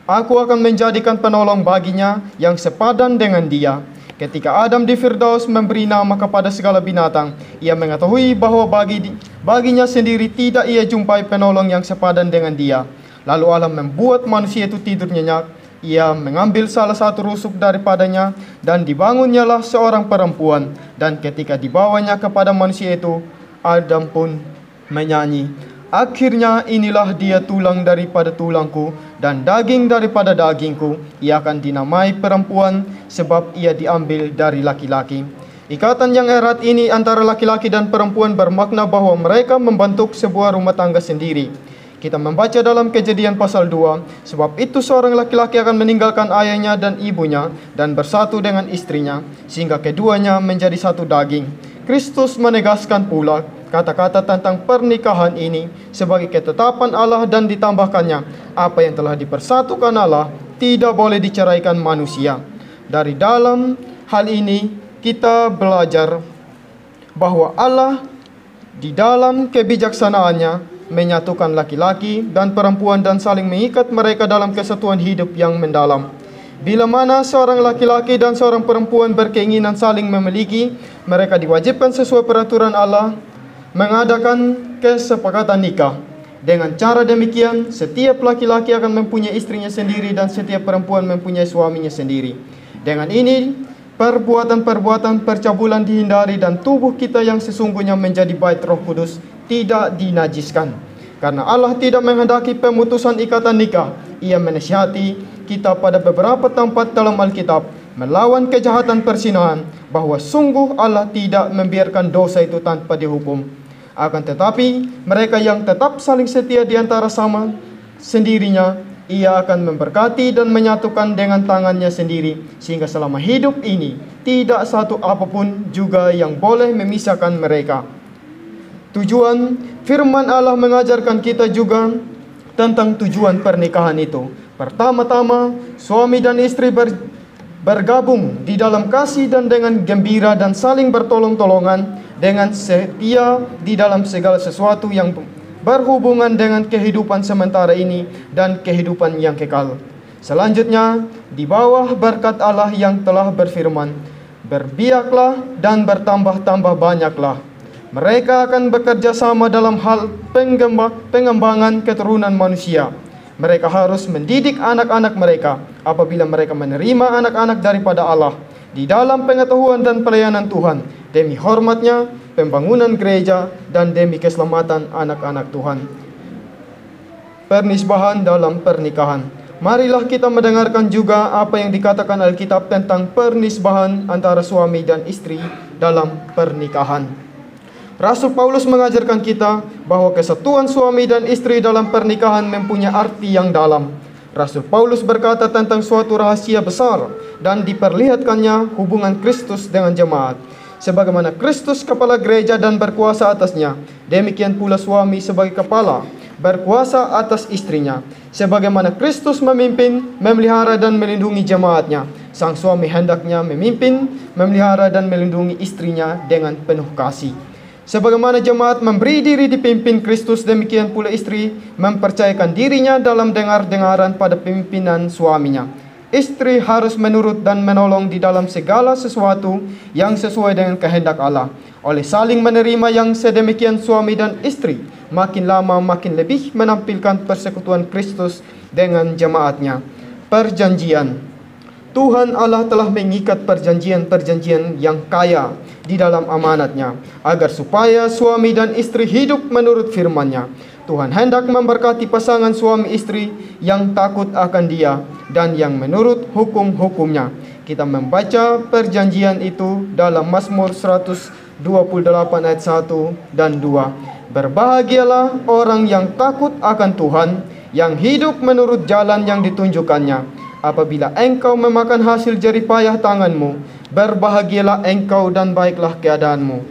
Aku akan menjadikan penolong baginya yang sepadan dengan dia. Ketika Adam di Firdaus memberi nama kepada segala binatang, ia mengetahui bahwa baginya sendiri tidak ia jumpai penolong yang sepadan dengan dia. Lalu Allah membuat manusia itu tidur nyenyak. Ia mengambil salah satu rusuk daripadanya dan dibangunnyalah seorang perempuan. Dan ketika dibawanya kepada manusia itu, Adam pun menyanyi, akhirnya inilah dia tulang daripada tulangku dan daging daripada dagingku. Ia akan dinamai perempuan sebab ia diambil dari laki-laki. Ikatan yang erat ini antara laki-laki dan perempuan bermakna bahwa mereka membentuk sebuah rumah tangga sendiri. Kita membaca dalam Kejadian pasal 2, sebab itu seorang laki-laki akan meninggalkan ayahnya dan ibunya dan bersatu dengan istrinya, sehingga keduanya menjadi satu daging. Kristus menegaskan pula kata-kata tentang pernikahan ini sebagai ketetapan Allah dan ditambahkannya, apa yang telah dipersatukan Allah tidak boleh diceraikan manusia. Dari dalam hal ini kita belajar bahwa Allah di dalam kebijaksanaannya menyatukan laki-laki dan perempuan dan saling mengikat mereka dalam kesatuan hidup yang mendalam. Bila mana seorang laki-laki dan seorang perempuan berkeinginan saling memiliki, mereka diwajibkan sesuai peraturan Allah mengadakan kesepakatan nikah. Dengan cara demikian, setiap laki-laki akan mempunyai istrinya sendiri dan setiap perempuan mempunyai suaminya sendiri. Dengan ini, perbuatan-perbuatan percabulan dihindari dan tubuh kita yang sesungguhnya menjadi bait Roh Kudus tidak dinajiskan. Karena Allah tidak menghendaki pemutusan ikatan nikah. Ia menasihati kita pada beberapa tempat dalam Alkitab melawan kejahatan persinahan, bahwa sungguh Allah tidak membiarkan dosa itu tanpa dihukum. Akan tetapi mereka yang tetap saling setia di antara sama sendirinya, Ia akan memberkati dan menyatukan dengan tangannya sendiri, sehingga selama hidup ini tidak satu apapun juga yang boleh memisahkan mereka. Tujuan firman Allah mengajarkan kita juga tentang tujuan pernikahan itu. Pertama-tama, suami dan istri bergabung di dalam kasih dan dengan gembira dan saling bertolong-tolongan dengan setia di dalam segala sesuatu yang berhubungan dengan kehidupan sementara ini dan kehidupan yang kekal. Selanjutnya, di bawah berkat Allah yang telah berfirman, berbiaklah dan bertambah-tambah banyaklah. Mereka akan bekerja sama dalam hal pengembangan keturunan manusia. Mereka harus mendidik anak-anak mereka apabila mereka menerima anak-anak daripada Allah di dalam pengetahuan dan pelayanan Tuhan, demi hormatnya, pembangunan gereja, dan demi keselamatan anak-anak Tuhan. Pernisbahan dalam pernikahan. Marilah kita mendengarkan juga apa yang dikatakan Alkitab tentang pernisbahan antara suami dan istri dalam pernikahan. Rasul Paulus mengajarkan kita bahwa kesatuan suami dan istri dalam pernikahan mempunyai arti yang dalam. Rasul Paulus berkata tentang suatu rahasia besar dan diperlihatkannya hubungan Kristus dengan jemaat. Sebagaimana Kristus kepala gereja dan berkuasa atasnya, demikian pula suami sebagai kepala berkuasa atas istrinya. Sebagaimana Kristus memimpin, memelihara dan melindungi jemaatnya, sang suami hendaknya memimpin, memelihara dan melindungi istrinya dengan penuh kasih. Sebagaimana jemaat memberi diri dipimpin Kristus, demikian pula istri mempercayakan dirinya dalam dengar-dengaran pada pimpinan suaminya. Istri harus menurut dan menolong di dalam segala sesuatu yang sesuai dengan kehendak Allah. Oleh saling menerima yang sedemikian, suami dan istri makin lama makin lebih menampilkan persekutuan Kristus dengan jemaatnya. Perjanjian. Tuhan Allah telah mengikat perjanjian-perjanjian yang kaya di dalam amanatnya, agar supaya suami dan istri hidup menurut firman-Nya. Tuhan hendak memberkati pasangan suami istri yang takut akan Dia dan yang menurut hukum-hukum-Nya. Kita membaca perjanjian itu dalam Mazmur 128 ayat 1 dan 2. Berbahagialah orang yang takut akan Tuhan, yang hidup menurut jalan yang ditunjukkannya. Apabila engkau memakan hasil jerih payah tanganmu, berbahagialah engkau dan baiklah keadaanmu.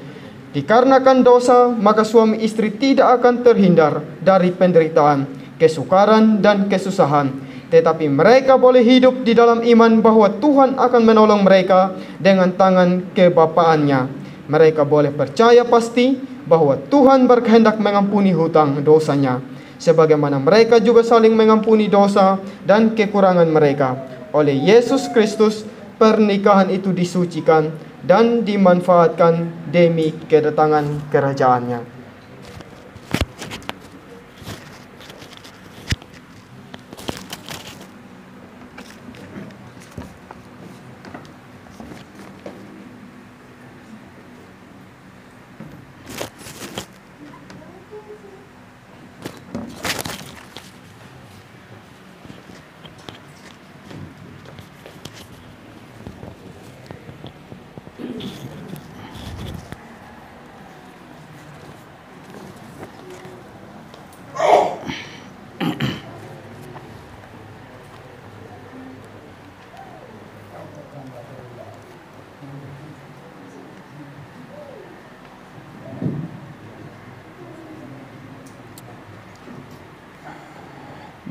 Dikarenakan dosa, maka suami istri tidak akan terhindar dari penderitaan, kesukaran dan kesusahan. Tetapi mereka boleh hidup di dalam iman bahwa Tuhan akan menolong mereka dengan tangan kebapaannya. Mereka boleh percaya pasti bahwa Tuhan berkehendak mengampuni hutang dosanya, sebagaimana mereka juga saling mengampuni dosa dan kekurangan mereka. Oleh Yesus Kristus, pernikahan itu disucikan dan dimanfaatkan demi kedatangan kerajaan-Nya.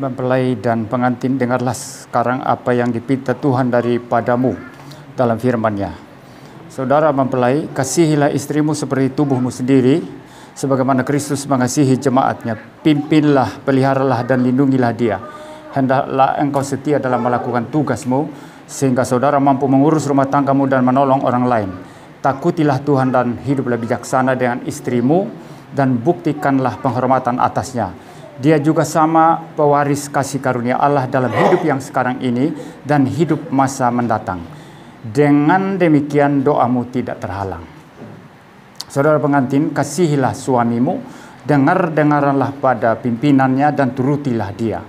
Mempelai dan pengantin, dengarlah sekarang apa yang dipinta Tuhan daripadamu dalam firman-Nya. Saudara mempelai, kasihilah istrimu seperti tubuhmu sendiri, sebagaimana Kristus mengasihi jemaat-Nya. Pimpinlah, peliharalah dan lindungilah dia. Hendaklah engkau setia dalam melakukan tugasmu, sehingga saudara mampu mengurus rumah tanggamu dan menolong orang lain. Takutilah Tuhan dan hiduplah bijaksana dengan istrimu, dan buktikanlah penghormatan atasnya. Dia juga sama pewaris kasih karunia Allah dalam hidup yang sekarang ini dan hidup masa mendatang. Dengan demikian doamu tidak terhalang. Saudara pengantin, kasihilah suamimu, dengar-dengaranlah pada pimpinannya dan turutilah dia.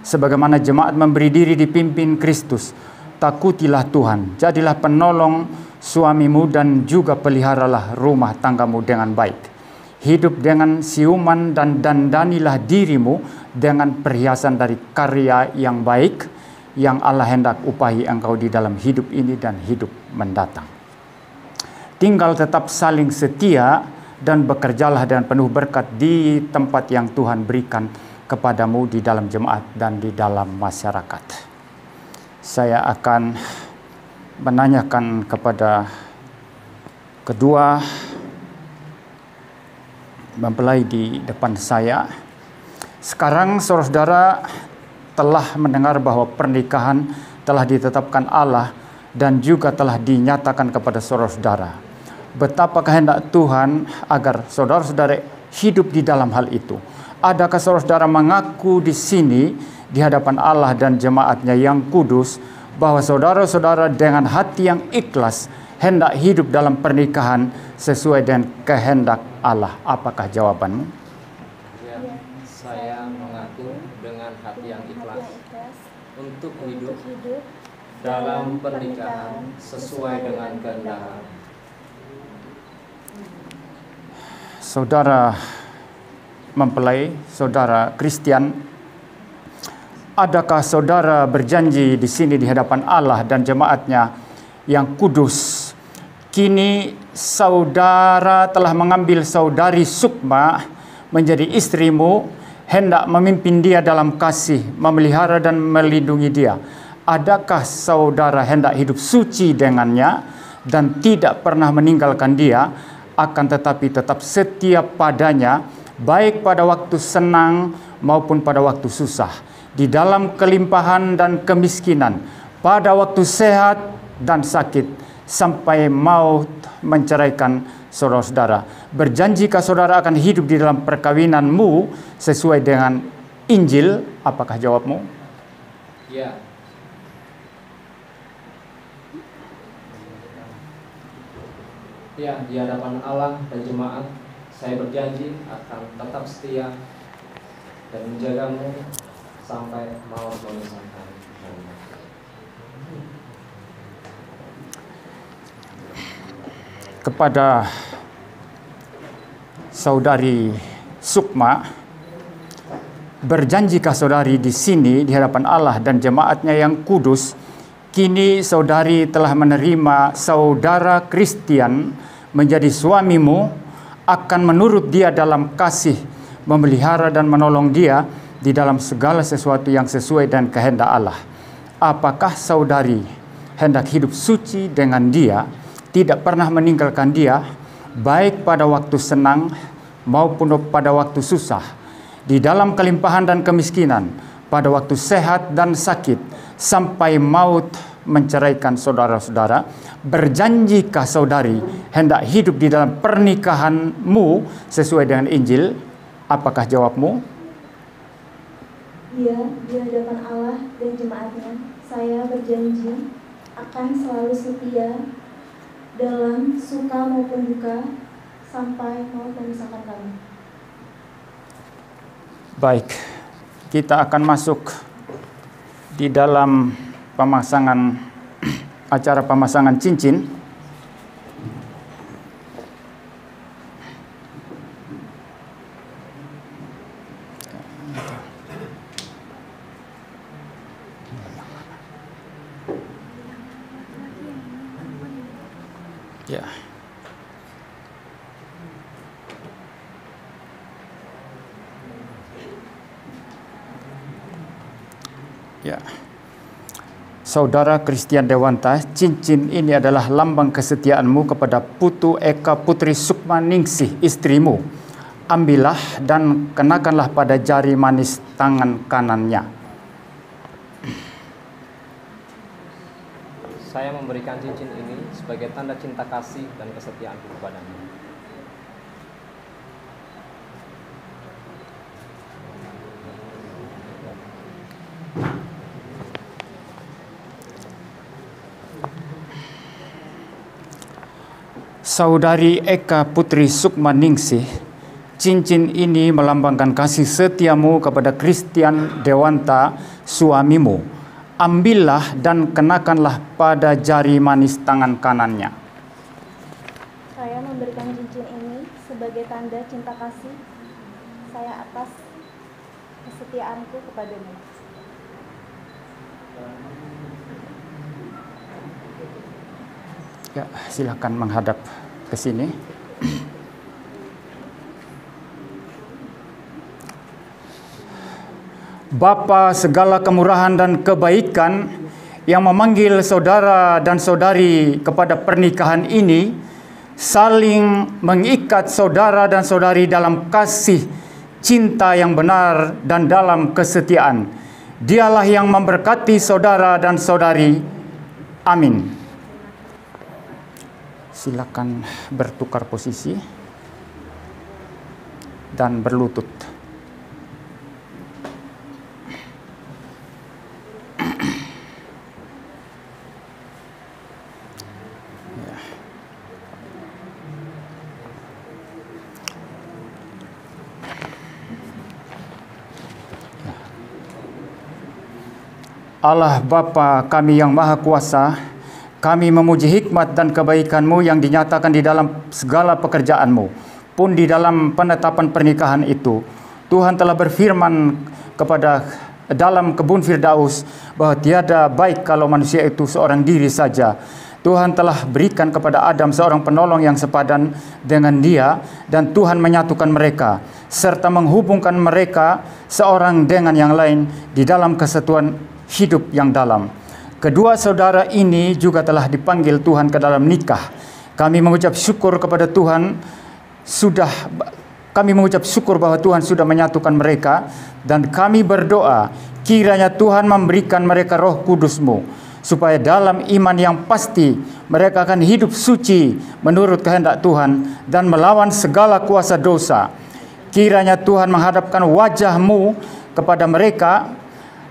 Sebagaimana jemaat memberi diri dipimpin Kristus, takutilah Tuhan, jadilah penolong suamimu dan juga peliharalah rumah tanggamu dengan baik. Hidup dengan siuman dan dandanilah dirimu dengan perhiasan dari karya yang baik yang Allah hendak upahi engkau di dalam hidup ini dan hidup mendatang. Tinggal tetap saling setia dan bekerjalah dengan penuh berkat di tempat yang Tuhan berikan kepadamu di dalam jemaat dan di dalam masyarakat. Saya akan menanyakan kepada kedua mempelai di depan saya. Sekarang saudara-saudara telah mendengar bahwa pernikahan telah ditetapkan Allah dan juga telah dinyatakan kepada saudara-saudara. Betapa kehendak Tuhan agar saudara-saudara hidup di dalam hal itu. Adakah saudara-saudara mengaku di sini di hadapan Allah dan jemaatnya yang kudus, bahwa saudara-saudara dengan hati yang ikhlas hendak hidup dalam pernikahan sesuai dengan kehendak Allah. Apakah jawabanmu? Ya, saya mengaku dengan hati yang ikhlas untuk hidup dalam pernikahan sesuai dengan kehendak Allah. Saudara mempelai, saudara Kristen, adakah saudara berjanji di sini di hadapan Allah dan jemaatnya yang kudus, kini saudara telah mengambil saudari Sukma menjadi istrimu, hendak memimpin dia dalam kasih, memelihara dan melindungi dia? Adakah saudara hendak hidup suci dengannya dan tidak pernah meninggalkan dia, akan tetapi tetap setia padanya, baik pada waktu senang maupun pada waktu susah, di dalam kelimpahan dan kemiskinan, pada waktu sehat dan sakit, sampai maut menceraikan saudara-saudara? Berjanjikah saudara akan hidup di dalam perkawinanmu sesuai dengan Injil? Apakah jawabmu? Ya. Ya, di hadapan Allah dan jemaat, saya berjanji akan tetap setia dan menjagamu sampai maut memisahkan. Kepada saudari Sukma, berjanjikah saudari di sini di hadapan Allah dan jemaatnya yang kudus, kini saudari telah menerima saudara Kristen menjadi suamimu, akan menurut dia dalam kasih, memelihara dan menolong dia di dalam segala sesuatu yang sesuai dan kehendak Allah? Apakah saudari hendak hidup suci dengan dia, tidak pernah meninggalkan dia, baik pada waktu senang maupun pada waktu susah, di dalam kelimpahan dan kemiskinan, pada waktu sehat dan sakit, sampai maut menceraikan saudara-saudara? Berjanjikah saudari hendak hidup di dalam pernikahanmu sesuai dengan Injil? Apakah jawabmu? Ya, di hadapan Allah dan jemaatnya, saya berjanji akan selalu setia dalam suka maupun duka sampai maut memisahkan kami. Baik, kita akan masuk di dalam acara pemasangan cincin. Ya. Ya. Saudara Christian Dewanta, cincin ini adalah lambang kesetiaanmu kepada Putu Eka Putri Sukma Ningsih, istrimu. Ambillah dan kenakanlah pada jari manis tangan kanannya. Saya memberikan cincin ini sebagai tanda cinta kasih dan kesetiaanku kepadamu. Saudari Eka Putri Sukma Ningsih, cincin ini melambangkan kasih setiamu kepada Christian Dewanta, suamimu. Ambillah dan kenakanlah pada jari manis tangan kanannya. Saya memberikan cincin ini sebagai tanda cinta kasih saya atas kesetiaanku kepadanya. Ya, silakan menghadap ke sini. Bapa segala kemurahan dan kebaikan yang memanggil saudara dan saudari kepada pernikahan ini, saling mengikat saudara dan saudari dalam kasih cinta yang benar dan dalam kesetiaan. Dialah yang memberkati saudara dan saudari. Amin. Silakan bertukar posisi dan berlutut. Allah Bapa kami yang Maha Kuasa, kami memuji hikmat dan kebaikan-Mu yang dinyatakan di dalam segala pekerjaan-Mu. Pun di dalam penetapan pernikahan itu, Tuhan telah berfirman kepada dalam kebun Firdaus bahwa tiada baik kalau manusia itu seorang diri saja. Tuhan telah berikan kepada Adam seorang penolong yang sepadan dengan dia, dan Tuhan menyatukan mereka serta menghubungkan mereka seorang dengan yang lain di dalam kesatuan hidup yang dalam. Kedua saudara ini juga telah dipanggil Tuhan ke dalam nikah. Kami mengucap syukur kepada Tuhan bahwa Tuhan sudah menyatukan mereka, dan kami berdoa kiranya Tuhan memberikan mereka Roh Kudus-Mu, supaya dalam iman yang pasti mereka akan hidup suci menurut kehendak Tuhan dan melawan segala kuasa dosa. Kiranya Tuhan menghadapkan wajah-Mu kepada mereka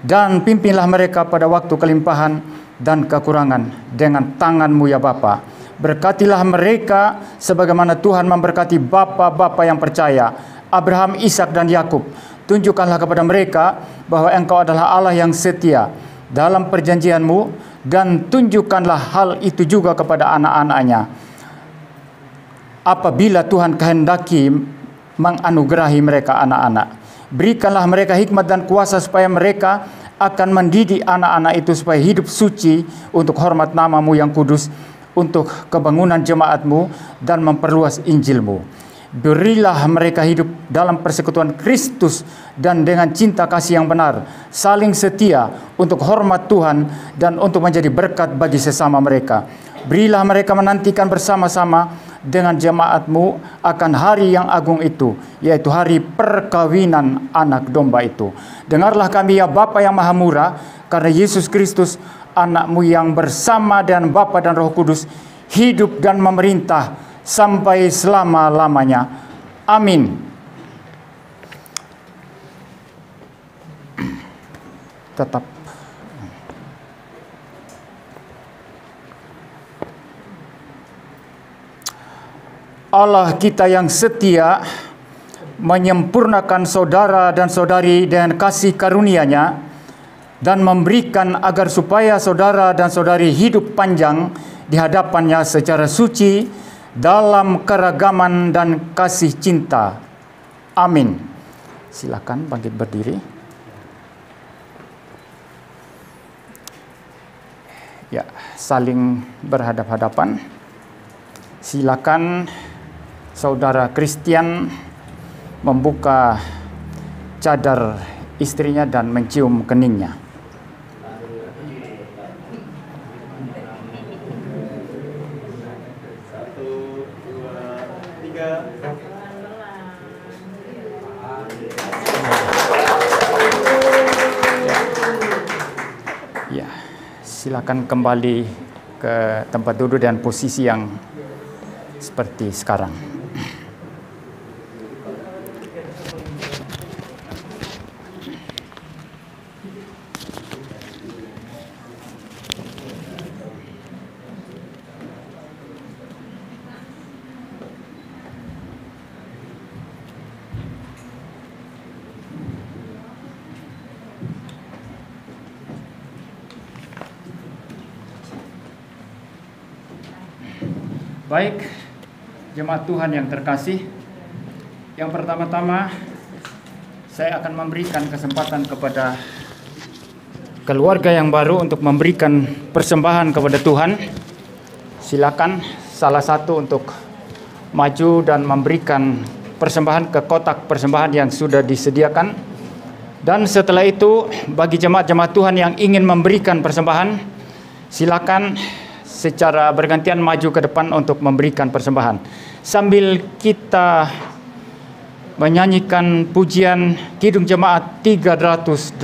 dan pimpinlah mereka pada waktu kelimpahan dan kekurangan dengan tangan-Mu ya Bapa. Berkatilah mereka sebagaimana Tuhan memberkati bapa-bapa yang percaya, Abraham, Ishak dan Yakub. Tunjukkanlah kepada mereka bahwa Engkau adalah Allah yang setia dalam perjanjian-Mu, dan tunjukkanlah hal itu juga kepada anak-anak-Nya apabila Tuhan kehendaki menganugerahi mereka anak-anak. Berikanlah mereka hikmat dan kuasa supaya mereka akan mendidik anak-anak itu supaya hidup suci untuk hormat nama-Mu yang kudus, untuk kebangunan jemaat-Mu dan memperluas Injil-Mu. Berilah mereka hidup dalam persekutuan Kristus dan dengan cinta kasih yang benar, saling setia untuk hormat Tuhan dan untuk menjadi berkat bagi sesama mereka. Berilah mereka menantikan bersama-sama dengan jemaat-Mu akan hari yang agung itu, yaitu hari perkawinan anak domba itu. Dengarlah kami ya Bapa yang Maha Murah, karena Yesus Kristus anak-Mu yang bersama dengan Bapa dan Roh Kudus hidup dan memerintah sampai selama-lamanya. Amin. Tetap Allah kita yang setia menyempurnakan saudara dan saudari dengan kasih karunia-Nya dan memberikan agar supaya saudara dan saudari hidup panjang di hadapan-Nya secara suci dalam keragaman dan kasih cinta. Amin. Silakan bangkit berdiri. Ya, saling berhadap-hadapan. Silakan saudara Kristian membuka cadar istrinya dan mencium keningnya. Ya, silakan kembali ke tempat duduk dan posisi yang seperti sekarang. Baik, jemaat Tuhan yang terkasih, yang pertama-tama saya akan memberikan kesempatan kepada keluarga yang baru untuk memberikan persembahan kepada Tuhan. Silakan salah satu untuk maju dan memberikan persembahan ke kotak persembahan yang sudah disediakan. Dan setelah itu bagi jemaat-jemaat Tuhan yang ingin memberikan persembahan, silakan secara bergantian maju ke depan untuk memberikan persembahan. Sambil kita menyanyikan pujian Kidung Jemaat 318.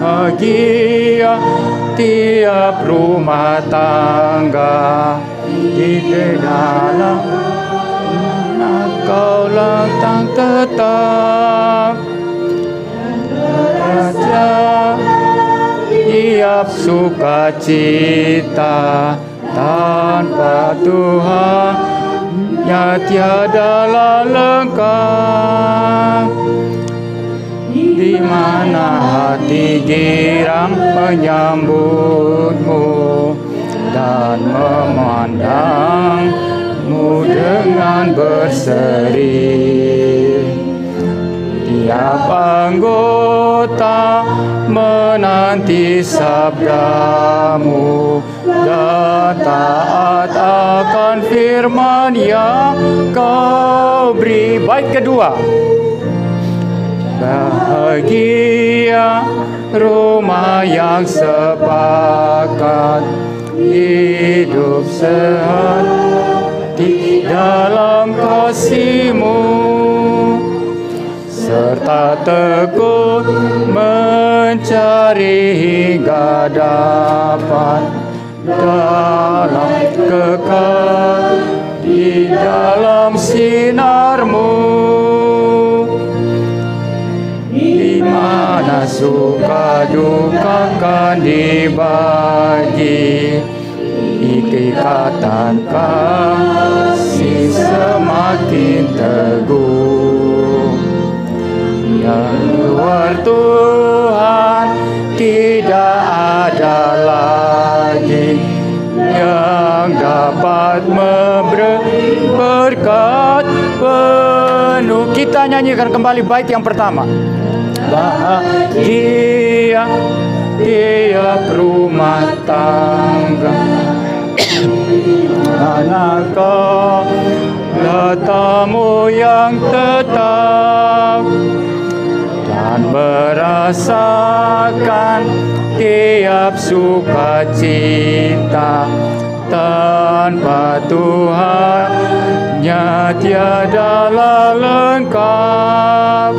Bahagia tiap rumah tangga di dalam Kau letak tetap Raja di tiap sukacita. Tanpa Tuhan tiadalah lengkap. Di mana hati girang menyambutmu dan memandangmu dengan berseri. Tiap anggota menanti sabdamu dan taat akan firman yang kau beri. Bait kedua. Bahagia rumah yang sepakat, hidup sehat di dalam kasih-Mu, serta tekun mencari hingga dapat dalam kekal di dalam sinar-Mu. Di mana suka duka kan dibagi, ikatan kasih semakin teguh. Yang luar Tuhan tidak ada lagi yang dapat memberi berkat penuh. Kita nyanyikan kembali bait yang pertama. Bahagia tiap rumah tangga, manakah tamu yang tetap dan merasakan tiap sukacita. Tanpa Tuhannya tiadalah lengkap.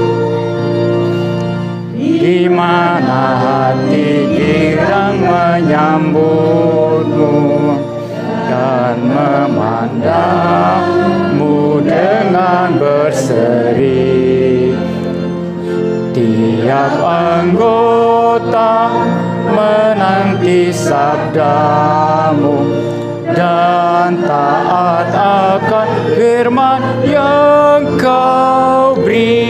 Di mana hati girang menyambutmu dan memandangmu dengan berseri. Tiap anggota menanti sabdamu dan taat akan firman yang kau beri.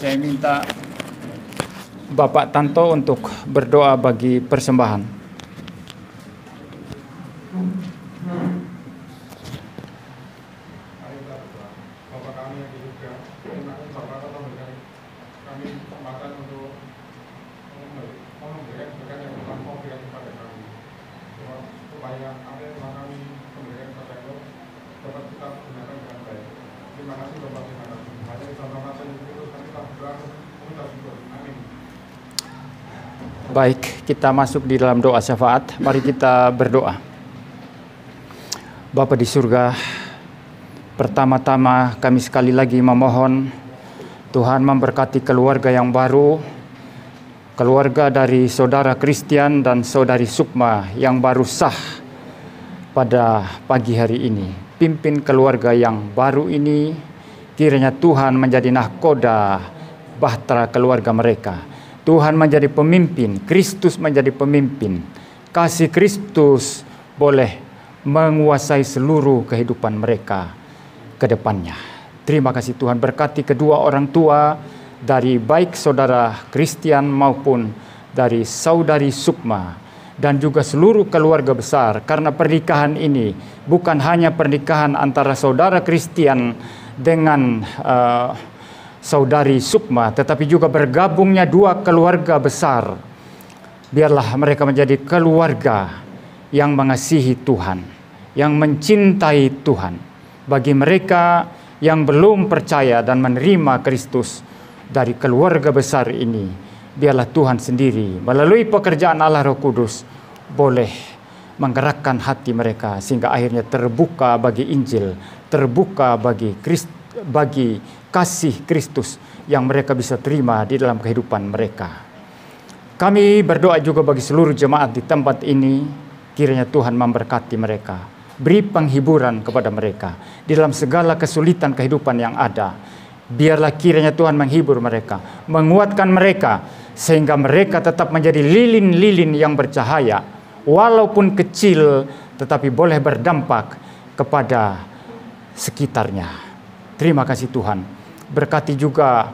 Saya minta Bapak Tanto untuk berdoa bagi persembahan. Bapak kami yang di surga, terima kasih Bapak telah memberikan kami kesempatan untuk memberikan berkat yang Tuhan mau berikan kepada kami, supaya apa yang telah kami memberikan kepada Engkau dapat kita gunakan dengan baik. Terima kasih Bapak, terima kasih. Hanya di dalam nama Tuhan Yesus kami telah berdoa mengucap syukur. Amin. Baik, kita masuk di dalam doa syafaat. Mari kita berdoa. Bapa di surga, pertama-tama kami sekali lagi memohon Tuhan memberkati keluarga yang baru, keluarga dari saudara Christian dan saudari Sukma yang baru sah pada pagi hari ini. Pimpin keluarga yang baru ini, kiranya Tuhan menjadi nahkoda bahtera keluarga mereka. Tuhan menjadi pemimpin, Kristus menjadi pemimpin, kasih Kristus boleh menguasai seluruh kehidupan mereka ke depannya. Terima kasih Tuhan, berkati kedua orang tua dari baik saudara Christian maupun dari saudari Sukma dan juga seluruh keluarga besar, karena pernikahan ini bukan hanya pernikahan antara saudara Christian dengan saudari Sukma, tetapi juga bergabungnya dua keluarga besar. Biarlah mereka menjadi keluarga yang mengasihi Tuhan, yang mencintai Tuhan. Bagi mereka yang belum percaya dan menerima Kristus dari keluarga besar ini, biarlah Tuhan sendiri melalui pekerjaan Allah Roh Kudus boleh menggerakkan hati mereka sehingga akhirnya terbuka bagi Injil, terbuka bagi kasih Kristus yang mereka bisa terima di dalam kehidupan mereka. Kami berdoa juga bagi seluruh jemaat di tempat ini, kiranya Tuhan memberkati mereka, beri penghiburan kepada mereka di dalam segala kesulitan kehidupan yang ada. Biarlah kiranya Tuhan menghibur mereka, menguatkan mereka, sehingga mereka tetap menjadi lilin-lilin yang bercahaya, walaupun kecil tetapi boleh berdampak kepada sekitarnya. Terima kasih Tuhan. Berkati juga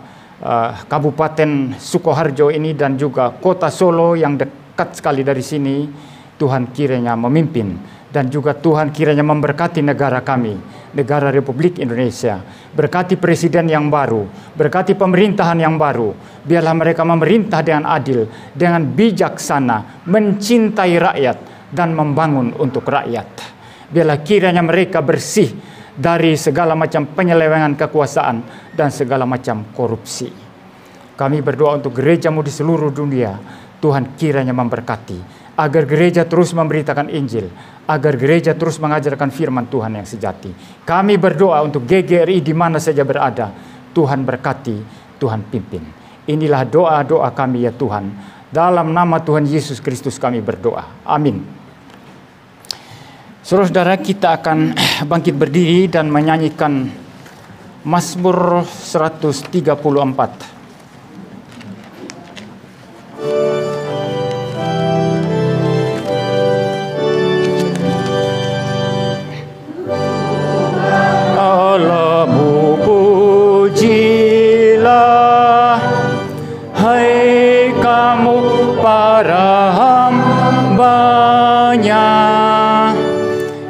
Kabupaten Sukoharjo ini dan juga Kota Solo yang dekat sekali dari sini. Tuhan kiranya memimpin, dan juga Tuhan kiranya memberkati negara kami, negara Republik Indonesia. Berkati presiden yang baru, berkati pemerintahan yang baru. Biarlah mereka memerintah dengan adil, dengan bijaksana, mencintai rakyat dan membangun untuk rakyat. Biarlah kiranya mereka bersih dari segala macam penyelewengan kekuasaan dan segala macam korupsi. Kami berdoa untuk gerejamu di seluruh dunia. Tuhan kiranya memberkati, agar gereja terus memberitakan Injil, agar gereja terus mengajarkan firman Tuhan yang sejati. Kami berdoa untuk GGRI di mana saja berada. Tuhan berkati, Tuhan pimpin. Inilah doa-doa kami ya Tuhan. Dalam nama Tuhan Yesus Kristus kami berdoa. Amin. Saudara-saudara, kita akan bangkit berdiri dan menyanyikan Mazmur 134.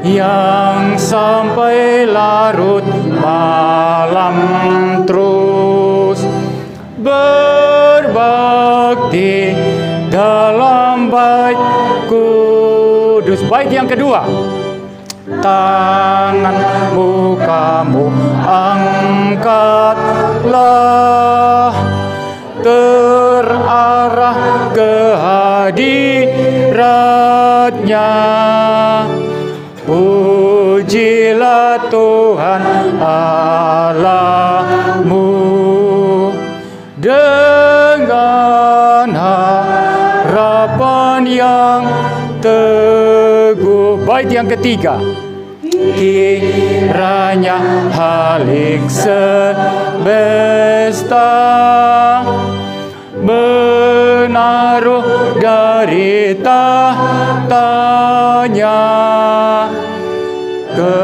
Yang sampai larut malam terus berbakti dalam bait kudus. Bait yang kedua. Tanganmu kamu angkatlah, terarah ke hadiratnya. Pujilah Tuhan Allahmu dengan harapan yang teguh. Bait yang ketiga. Kiranya halik semesta menaruh dari tahtanya ke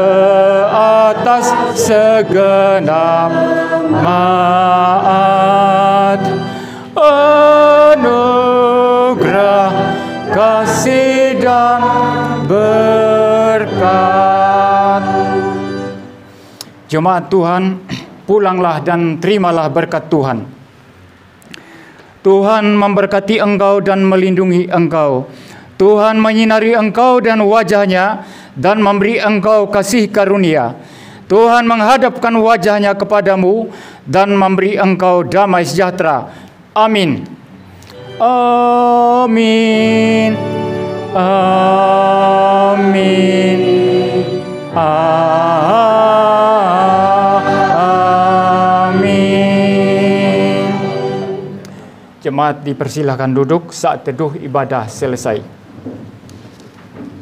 atas segenap maat, anugerah, kasih dan berkat. Jemaat Tuhan, pulanglah dan terimalah berkat Tuhan. Tuhan memberkati engkau dan melindungi engkau. Tuhan menyinari engkau dan wajahnya dan memberi engkau kasih karunia. Tuhan menghadapkan wajahnya kepadamu dan memberi engkau damai sejahtera. Amin. Amin. Amin. Amin. Jemaat dipersilakan duduk saat teduh ibadah selesai.